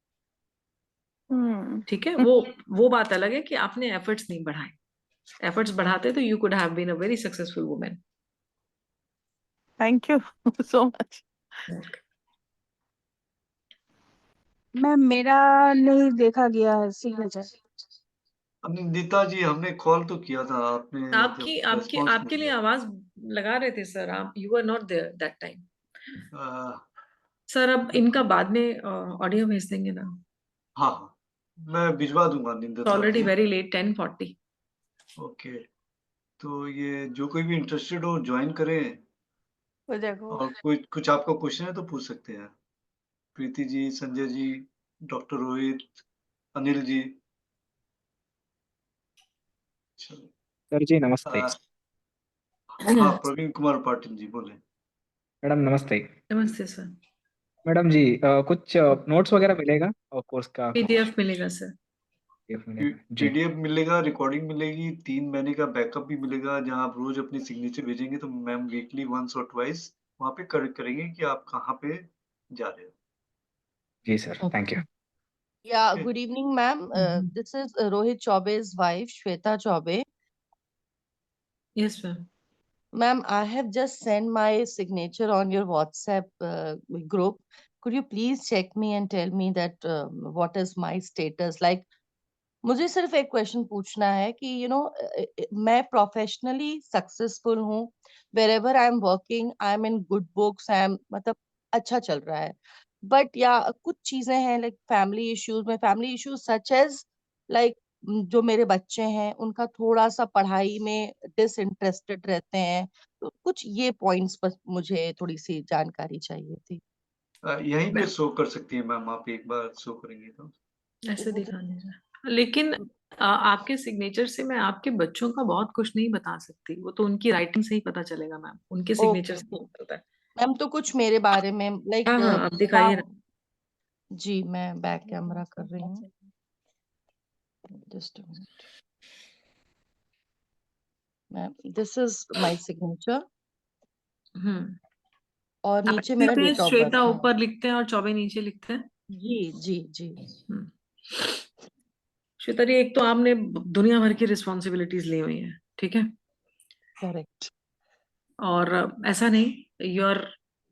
ठीक है। वो बात अलग है कि आपने एफर्ट्स नहीं बढ़ाए। एफर्ट्स बढ़ाते तो you could have been a very successful women. Thank you so much. Ma'am मेरा नहीं देखा गया है सिग्नेचर। निंदिता जी, हमने कॉल तो किया था, आपने जब आपकी आपकी रेस्पॉन्स आपके नहीं लिए दिया। आवाज लगा रहे थे सर, आप you are not there that time. हाँ सर अब इनका बाद में ऑडियो भेज देंगे ना, हाँ, मैं भिजवा दूंगा Nindita already ji. Very late 10:40। Okay, तो ये जो कोई भी इंटरेस्टेड हो ज्वाइन करें, देखो और कोई कुछ आपका क्वेश्चन है तो पूछ सकते हैं। प्रीति जी, संजय जी, डॉक्टर रोहित, अनिल जी। चलो। सर जी नमस्ते। हाँ, प्रवीण कुमार पाटिल जी बोले। मैडम नमस्ते। नमस्ते सर। मैडम जी कुछ नोट्स वगैरह मिलेगा और कोर्स का पीडीएफ मिलेगा सर। PDF मिलेगा जी। पीडीएफ मिलेगा, रिकॉर्डिंग मिलेगी, 3 महीने का बैकअप भी मिलेगा, जहाँ आप रोज अपनी सिग्नेचर भेजेंगे तो मैम वीकली वंस और ट्वाइस वहाँ पे करेक्ट करेंगे कि आप कहाँ पे जा रहे हो। जी sir, thank you. Yeah, Okay. good evening, ma'am. This is Rohit Chaube's wife, Shweta Chaube. Yes, ma'am. Ma'am, I have just sent my signature on your WhatsApp group. Could you please check me and tell me that what is my status? Like, मुझे सिर्फ एक question पूछना है कि मैं professionally successful हूँ, wherever I am working, I am in good books, I am मतलब अच्छा चल रहा है, बट या कुछ चीजें हैं like family issues such as like जो मेरे बच्चे हैं उनका थोड़ा सा पढ़ाई में डिसइंटरेस्टेड रहते हैं, तो कुछ ये पॉइंट्स पर मुझे थोड़ी सी जानकारी चाहिए थी। यहीं पे शो कर सकती है मैम, आप एक बार शो करेंगे तो ऐसे दिखा दीजिए। लेकिन आपके सिग्नेचर से मैं आपके बच्चों का बहुत कुछ नहीं बता सकती, वो तो उनकी राइटिंग से ही पता चलेगा मैम, उनके सिग्नेचर से ओके पता है। मैम, तो कुछ मेरे बारे में लाइक हाँ हाँ, आप दिखाइए ना। जी मैं बैक कैमरा कर रही हूँ, just ma'am, this is my signature और आप नीचे मेरा लिखते हैं डेट ऑफ बर्थ श्वेता है। ऊपर लिखते हैं और चौबे नीचे लिखते हैं। जी जी जी। श्वेता जी, एक तो आपने दुनिया भर की रिस्पॉन्सिबिलिटीज ली हुई है, ठीक है, करेक्ट, और ऐसा नहीं यू आर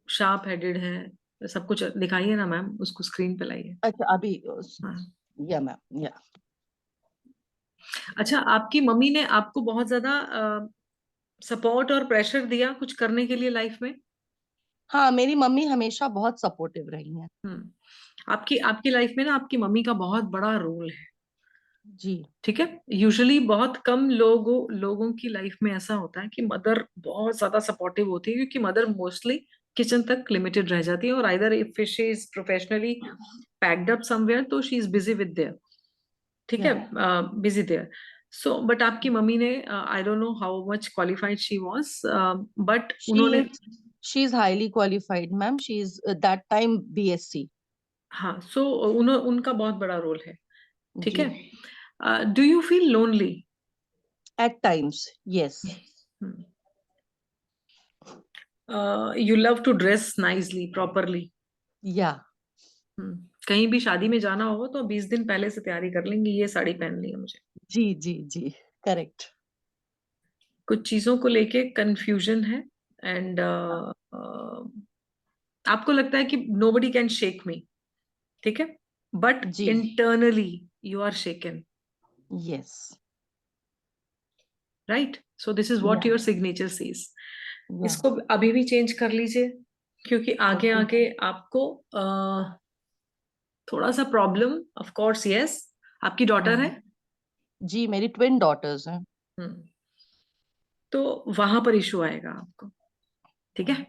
शार्प हेडेड है, सब कुछ दिखाइए ना मैम, उसको स्क्रीन पे लाइए। अच्छा अभी हाँ। या मैम या अच्छा, आपकी मम्मी ने आपको बहुत ज्यादा सपोर्ट और प्रेशर दिया कुछ करने के लिए लाइफ में? हाँ, मेरी मम्मी हमेशा बहुत सपोर्टिव रही हैं। आपकी आपकी लाइफ में ना आपकी मम्मी का बहुत बड़ा रोल है जी, ठीक है। यूजुअली बहुत कम लोगों की लाइफ में ऐसा होता है कि मदर बहुत ज्यादा सपोर्टिव होती है, क्योंकि मदर मोस्टली किचन तक लिमिटेड रह जाती है, और either if she is professionally packed up somewhere तो she is busy with there, ठीक है, बिजी देयर। सो बट आपकी मम्मी ने I don't know how much qualified she was, but उन्होंने she is highly qualified ma'am, she is that time BSc. हाँ, so उनका बहुत बड़ा रोल है, ठीक है। Do you feel lonely? Eight times yes. You love to dress nicely, properly. या कहीं भी शादी में जाना हो तो 20 दिन पहले से तैयारी कर लेंगे, ये साड़ी पहननी है मुझे। जी जी जी, करेक्ट। कुछ चीजों को लेके कंफ्यूजन है, एंड आपको लगता है कि nobody can shake me, ठीक है, but internally you are shaken, yes, right? So this is what your signature says. इसको अभी भी चेंज कर लीजिए, क्योंकि आगे आगे आपको थोड़ा सा प्रॉब्लम, ऑफ कोर्स यस। आपकी डॉटर है? जी, मेरी ट्विन डॉटर्स हैं। तो वहां पर इशू आएगा आपको, ठीक है।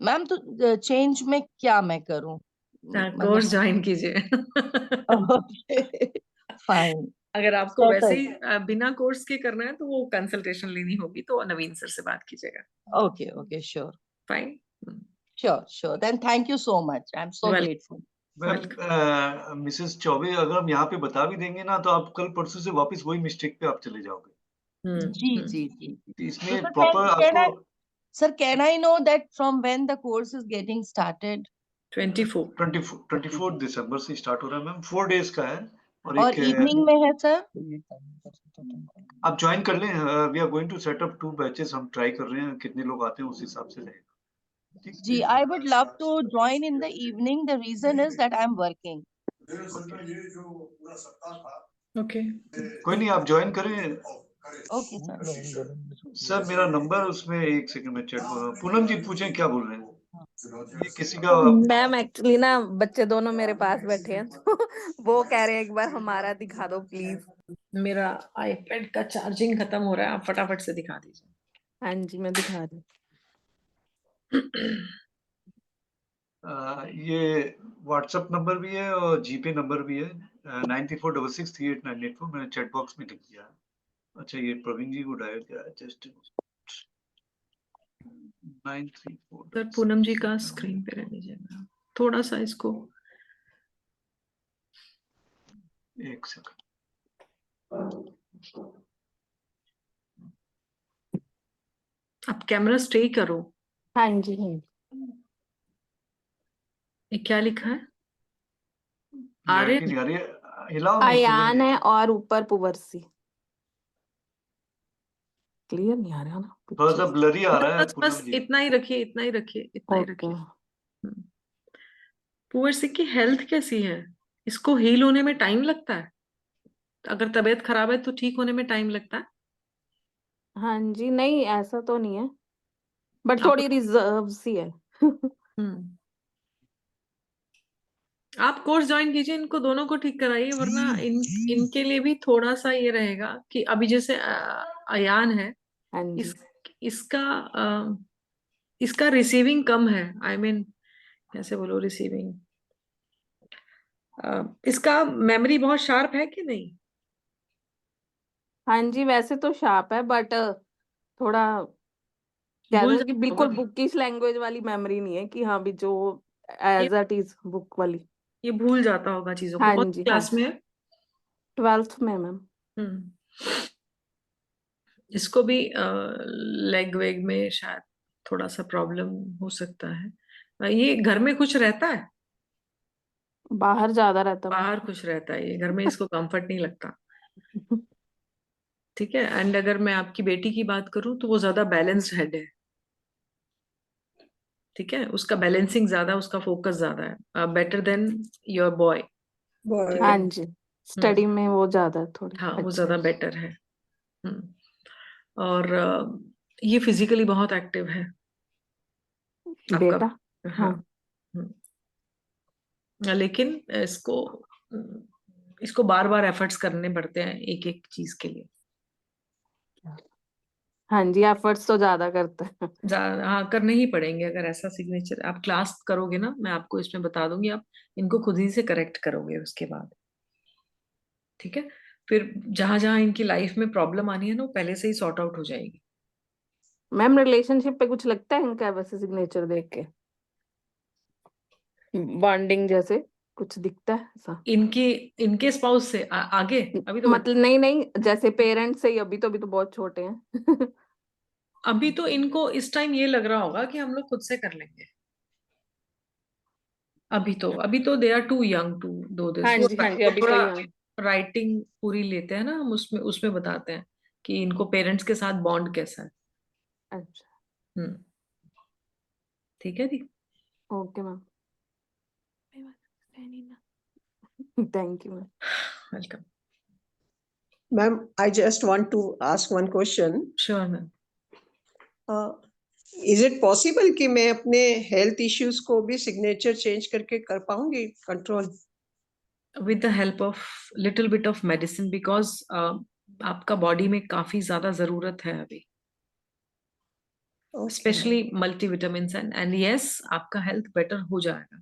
मैम, तो चेंज में क्या मैं करूं? कोर्स ज्वाइन कीजिए। फाइन। अगर आपको वैसे ही बिना कोर्स के करना है तो वो कंसल्टेशन लेनी होगी, तो नवीन सर से बात कीजिएगा। Okay okay, sure, fine, sure sure, then thank you so much, I am so grateful. Mrs Choubey, अगर हम यहाँ पे बता भी देंगे ना तो आप कल परसों से वापस वही मिस्टेक पे आप चले जाओगे। जी जी जी। इसमें प्रॉपर आपको sir, can I know that from when the course is getting started? 24 दिसंबर से स्टार्ट हो रहा है मैम, 4 डेज का है। और इवनिंग में है सर? आप ज्वाइन कर लें, we are going to set up 2 batches, हम ट्राई कर रहे हैं कितने लोग आते हैं उस हिसाब से रहेगा। जी, I would love to join in the evening, the reason is that I am working. Okay, कोई नहीं, आप ज्वाइन करें। Okay sir. सर मेरा नंबर उसमें, एक सेकंड में चेक। पूनम जी पूछें क्या बोल रहे हैं? ये किसी का मैम, एक्चुअली ना बच्चे दोनों मेरे पास बैठे हैं तो वो कह रहे हैं एक बार हमारा दिखा दो प्लीज। मेरा आईपैड का चार्जिंग खत्म हो रहा है, आप फटाफट से दिखा दीजिए। हाँ जी, मैं दिखा दूं। ये व्हाट्सएप नंबर भी है और जीपे नंबर भी है, 94663898 मैंने चैट बॉक्स में लिख दिया। अच्छा ये प्रवीण जी को डायल किया है, जस्ट 934। सर पूनम जी का स्क्रीन पे रह लीजिएगा थोड़ा सा इसको। एक सेकंड। आप कैमरा स्टे करो। हाँ जी हाँ। ये क्या लिखा है? क्लैरिटी नहीं आ रही है, हिलाओ नहीं पूनम अयान जी। है और ऊपर पुवर्सी। क्लियर नहीं आ रहा ना थोड़ा सा पिक्चर। ब्लरी आ रहा है बस पूनम बस जी। इतना ही रखिए, इतना ही रखिए, इतना ही ओके। रखिए। पुअर्सी की हेल्थ कैसी है? इसको हील होने में टाइम लगता है? अगर तबीयत खराब है तो ठीक होने में टाइम लगता है? हाँ जी नहीं ऐसा तो नहीं है बट आप थोड़ी रिजर्व सी है। हम्म आप कोर्स ज्वाइन कीजिए, इनको दोनों को ठीक कराइए, वरना इनके लिए भी थोड़ा सा ये रहेगा कि अभी जैसे अयान है, हाँ जी इस इसका इसका रिसीविंग कम है। आई मीन कैसे बोलो रिसीविंग, इसका मेमोरी बहुत शार्प है कि नहीं? हाँ जी वैसे तो शार्प है बट थोड़ा कह भूल दो कि जाता बिल्कुल होगा बुकिश लैंग्वेज वाली मेमोरी नहीं है कि हाँ भी जो ये एज इट इज बुक वाली। ये भूल जाता होगा चीजों को। हाँ कौन सी जी हाँ क्लास में है? 12th में मैम। हम्म इसको भी लेग वेग में शायद थोड़ा सा प्रॉब्लम हो सकता है। ये घर में कुछ रहता है? बाहर ज्यादा रहता बाहर कुछ रहता है, ये घर में इसको कंफर्ट नहीं लगता। ठीक है। एंड अगर मैं आपकी बेटी की बात करूं तो वो ज्यादा बैलेंस्ड हेड है। ठीक है, उसका बैलेंसिंग ज्यादा, उसका फोकस ज्यादा है, बेटर देन योर बॉय। ठीक है। हाँ जी स्टडी में वो ज्यादा थोड़ी हाँ वो अच्छा ज्यादा बेटर है। और ये फिजिकली बहुत एक्टिव है आपका। बेटा। हाँ। हाँ लेकिन इसको बार बार एफर्ट्स करने पड़ते हैं एक एक चीज के लिए। हाँ जी एफर्ट्स तो ज्यादा करते हैं। हाँ करने ही पड़ेंगे। अगर ऐसा सिग्नेचर आप क्लास करोगे ना, मैं आपको इसमें बता दूंगी, आप इनको खुद ही से करेक्ट करोगे उसके बाद। ठीक है। फिर जहां जहां इनकी लाइफ में प्रॉब्लम आनी है ना, वो पहले से ही सॉर्ट आउट हो जाएगी। मैम रिलेशनशिप पे कुछ लगता है इनका वैसे सिग्नेचर देख के बॉन्डिंग जैसे कुछ दिखता है ऐसा? इनके स्पाउस से आगे अभी तो मतलब नहीं नहीं जैसे पेरेंट्स से ही अभी तो बहुत छोटे हैं। अभी तो इनको इस टाइम ये लग रहा होगा कि हम लोग खुद से कर लेंगे। अभी तो they are too young to do this. हाँ जी अभी तो थोड़ा यहाँ राइटिंग पूरी लेते हैं ना हम, उसमें उसमें बताते हैं कि इनको पेरेंट्स के साथ बॉन्ड कैसा है। अच्छा हम्म ठीक है दी। Okay ma'am thank you ma'am. Welcome. Ma'am, I just want to ask one question. Sure ma'am. Is it possible कि मैं अपने हेल्थ इश्यूज को भी सिग्नेचर चेंज करके कर पाऊंगी control? With the help of little bit of medicine, because आपका body में काफी ज्यादा जरूरत है अभी, स्पेशली मल्टीविटामिन एंड यस आपका हेल्थ बेटर हो जाएगा।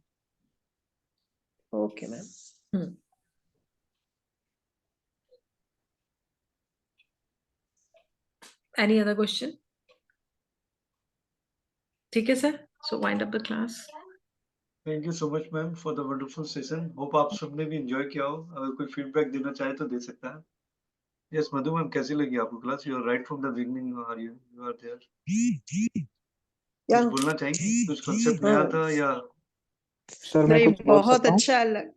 Okay ma'am. Any other question? ठीक है sir, so wind up the class. Thank you so much ma'am for the wonderful session. Hope आप सबने भी एंजॉय किया हो। अगर कोई फीडबैक देना चाहे तो दे सकता है। यस मधु मैम, कैसी लगी आपको class? You are right from the beginning, are you are there? कुछ बोलना चाहेंगे? कुछ कांसेप्ट नया था या? सर मैं नहीं कुछ बोल बहुत सकता हूँ? अच्छा लग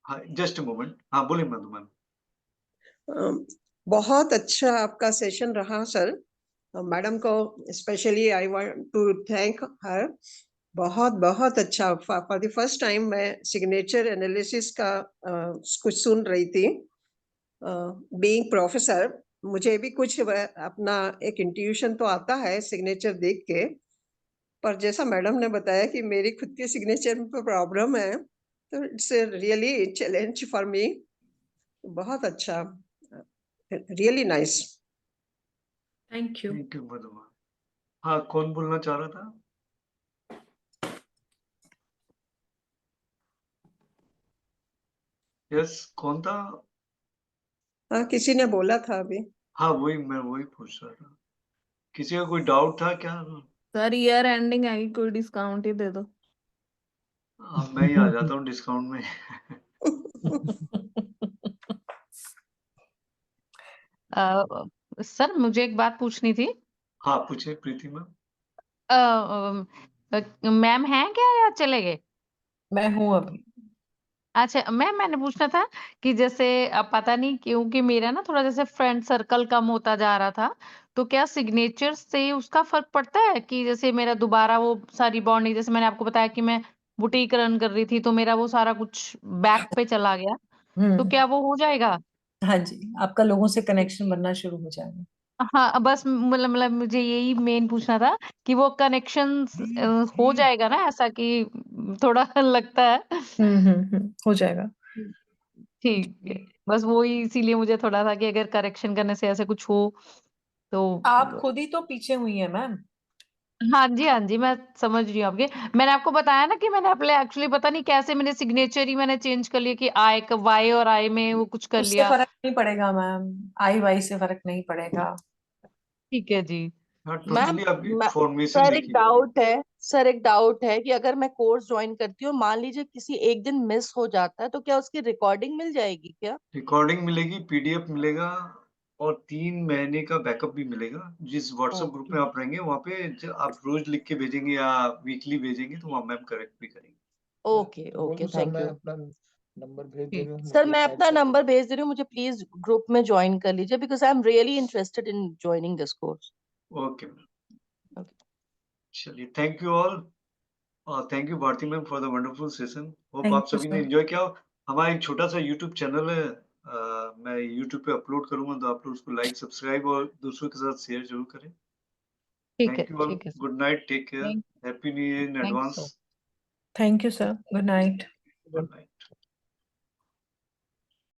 हाँ जस्ट अ मोमेंट, हाँ बोलिए मधु मैम। बहुत अच्छा आपका सेशन रहा सर। मैडम को specially I want to thank her. बहुत बहुत अच्छा। फॉर द फर्स्ट टाइम मैं सिग्नेचर एनालिसिस का कुछ सुन रही थी। बीइंग प्रोफेसर मुझे भी कुछ अपना एक इंट्यूशन तो आता है सिग्नेचर देख के, पर जैसा मैडम ने बताया कि मेरी खुद के सिग्नेचर में प्रॉब्लम है, तो it's really challenge for me. बहुत अच्छा, really nice. Thank you. Thank you Madhu ma'am. हाँ कौन बोलना चाह रहा था? यस, कौन था? हाँ, किसी ने बोला था अभी। हाँ, मैं वही पूछ रहा था। किसी का कोई डाउट था क्या? सर ईयर एंडिंग है, कोई डिस्काउंट ही दे दो। मैं ही आ जाता हूँ डिस्काउंट में। सर मुझे एक बात पूछनी थी। हाँ, पूछे प्रीति मैम। मैम हैं क्या या चले गए? मैं हूँ अभी। अच्छा मैम, मैंने पूछना था कि जैसे पता नहीं क्योंकि मेरा ना थोड़ा जैसे फ्रेंड सर्कल कम होता जा रहा था, तो क्या सिग्नेचर से उसका फर्क पड़ता है कि जैसे मेरा दोबारा वो सारी बॉन्डिंग, जैसे मैंने आपको बताया कि मैं बुटीक रन कर रही थी तो मेरा वो सारा कुछ बैक पे चला गया, तो क्या वो हो जाएगा? हाँ जी, आपका लोगों से कनेक्शन बनना शुरू हो जाएगा। हाँ, बस मतलब मुझे यही मेन पूछना था कि वो कनेक्शन हो जाएगा ना, ऐसा कि थोड़ा लगता है। हो जाएगा। ठीक है, बस वही इसीलिए मुझे थोड़ा था कि अगर करेक्शन करने से ऐसे कुछ हो तो। आप खुद ही तो पीछे हुई हैं मैम। हाँ जी, हाँ जी, मैं समझ रही हूँ आपके। मैंने आपको बताया ना कि मैंने अपने एक्चुअली पता नहीं कैसे मैंने सिग्नेचर ही मैंने चेंज कर लिया कि आई का वाई और आई में वो कुछ कर उससे लिया। फर्क नहीं पड़ेगा मैम, आई वाई से फर्क नहीं पड़ेगा। ठीक है जी। हाँ, मैम टोटली आपकी फॉर्मेशन सर एक देखी जाएगी। डाउट है, सर एक डाउट है कि अगर मैं कोर्स ज्वाइन करती हूँ, मान लीजिए किसी एक दिन मिस हो जाता है, तो क्या उसकी रिकॉर्डिंग मिल जाएगी क्या? रिकॉर्डिंग मिलेगी, पीडीएफ मिलेगा और 3 महीने का बैकअप भी मिलेगा। जिस व्हाट्सएप ग्रुप में आप रहेंगे वहाँ पे आप रोज लिख के भेजेंगे या वीकली भेजेंगे तो वहाँ मैम करेक्ट भी करेंगे। ओके बोल ओके, दो सर, थैंक मैं यू। अपना नंबर भेज दे रहा हूँ, सर मुझे मैं ऐड अपना कर नंबर भेज दे रही हूँ, मुझे प्लीज ग्रुप में ज्वाइन कर लीजिए because I am really interested in joining this course. Okay ma'am. चलिए, थैंक यू ऑल और thank you Bharti ma'am for the wonderful session. Hope thank आप यू सभी ने सर। एंजॉय किया। हमारा एक छोटा सा यूट्यूब चैनल है, मैं यूट्यूब पे अपलोड करूंगा तो आप लोग उसको लाइक सब्सक्राइब और दूसरों के साथ शेयर जरूर करें। ठीक है, थैंक यू ऑल, ठीक है sir. Good night, take care, thank happy new year in thank advance. Sir. Thank you sir, good night. Good night.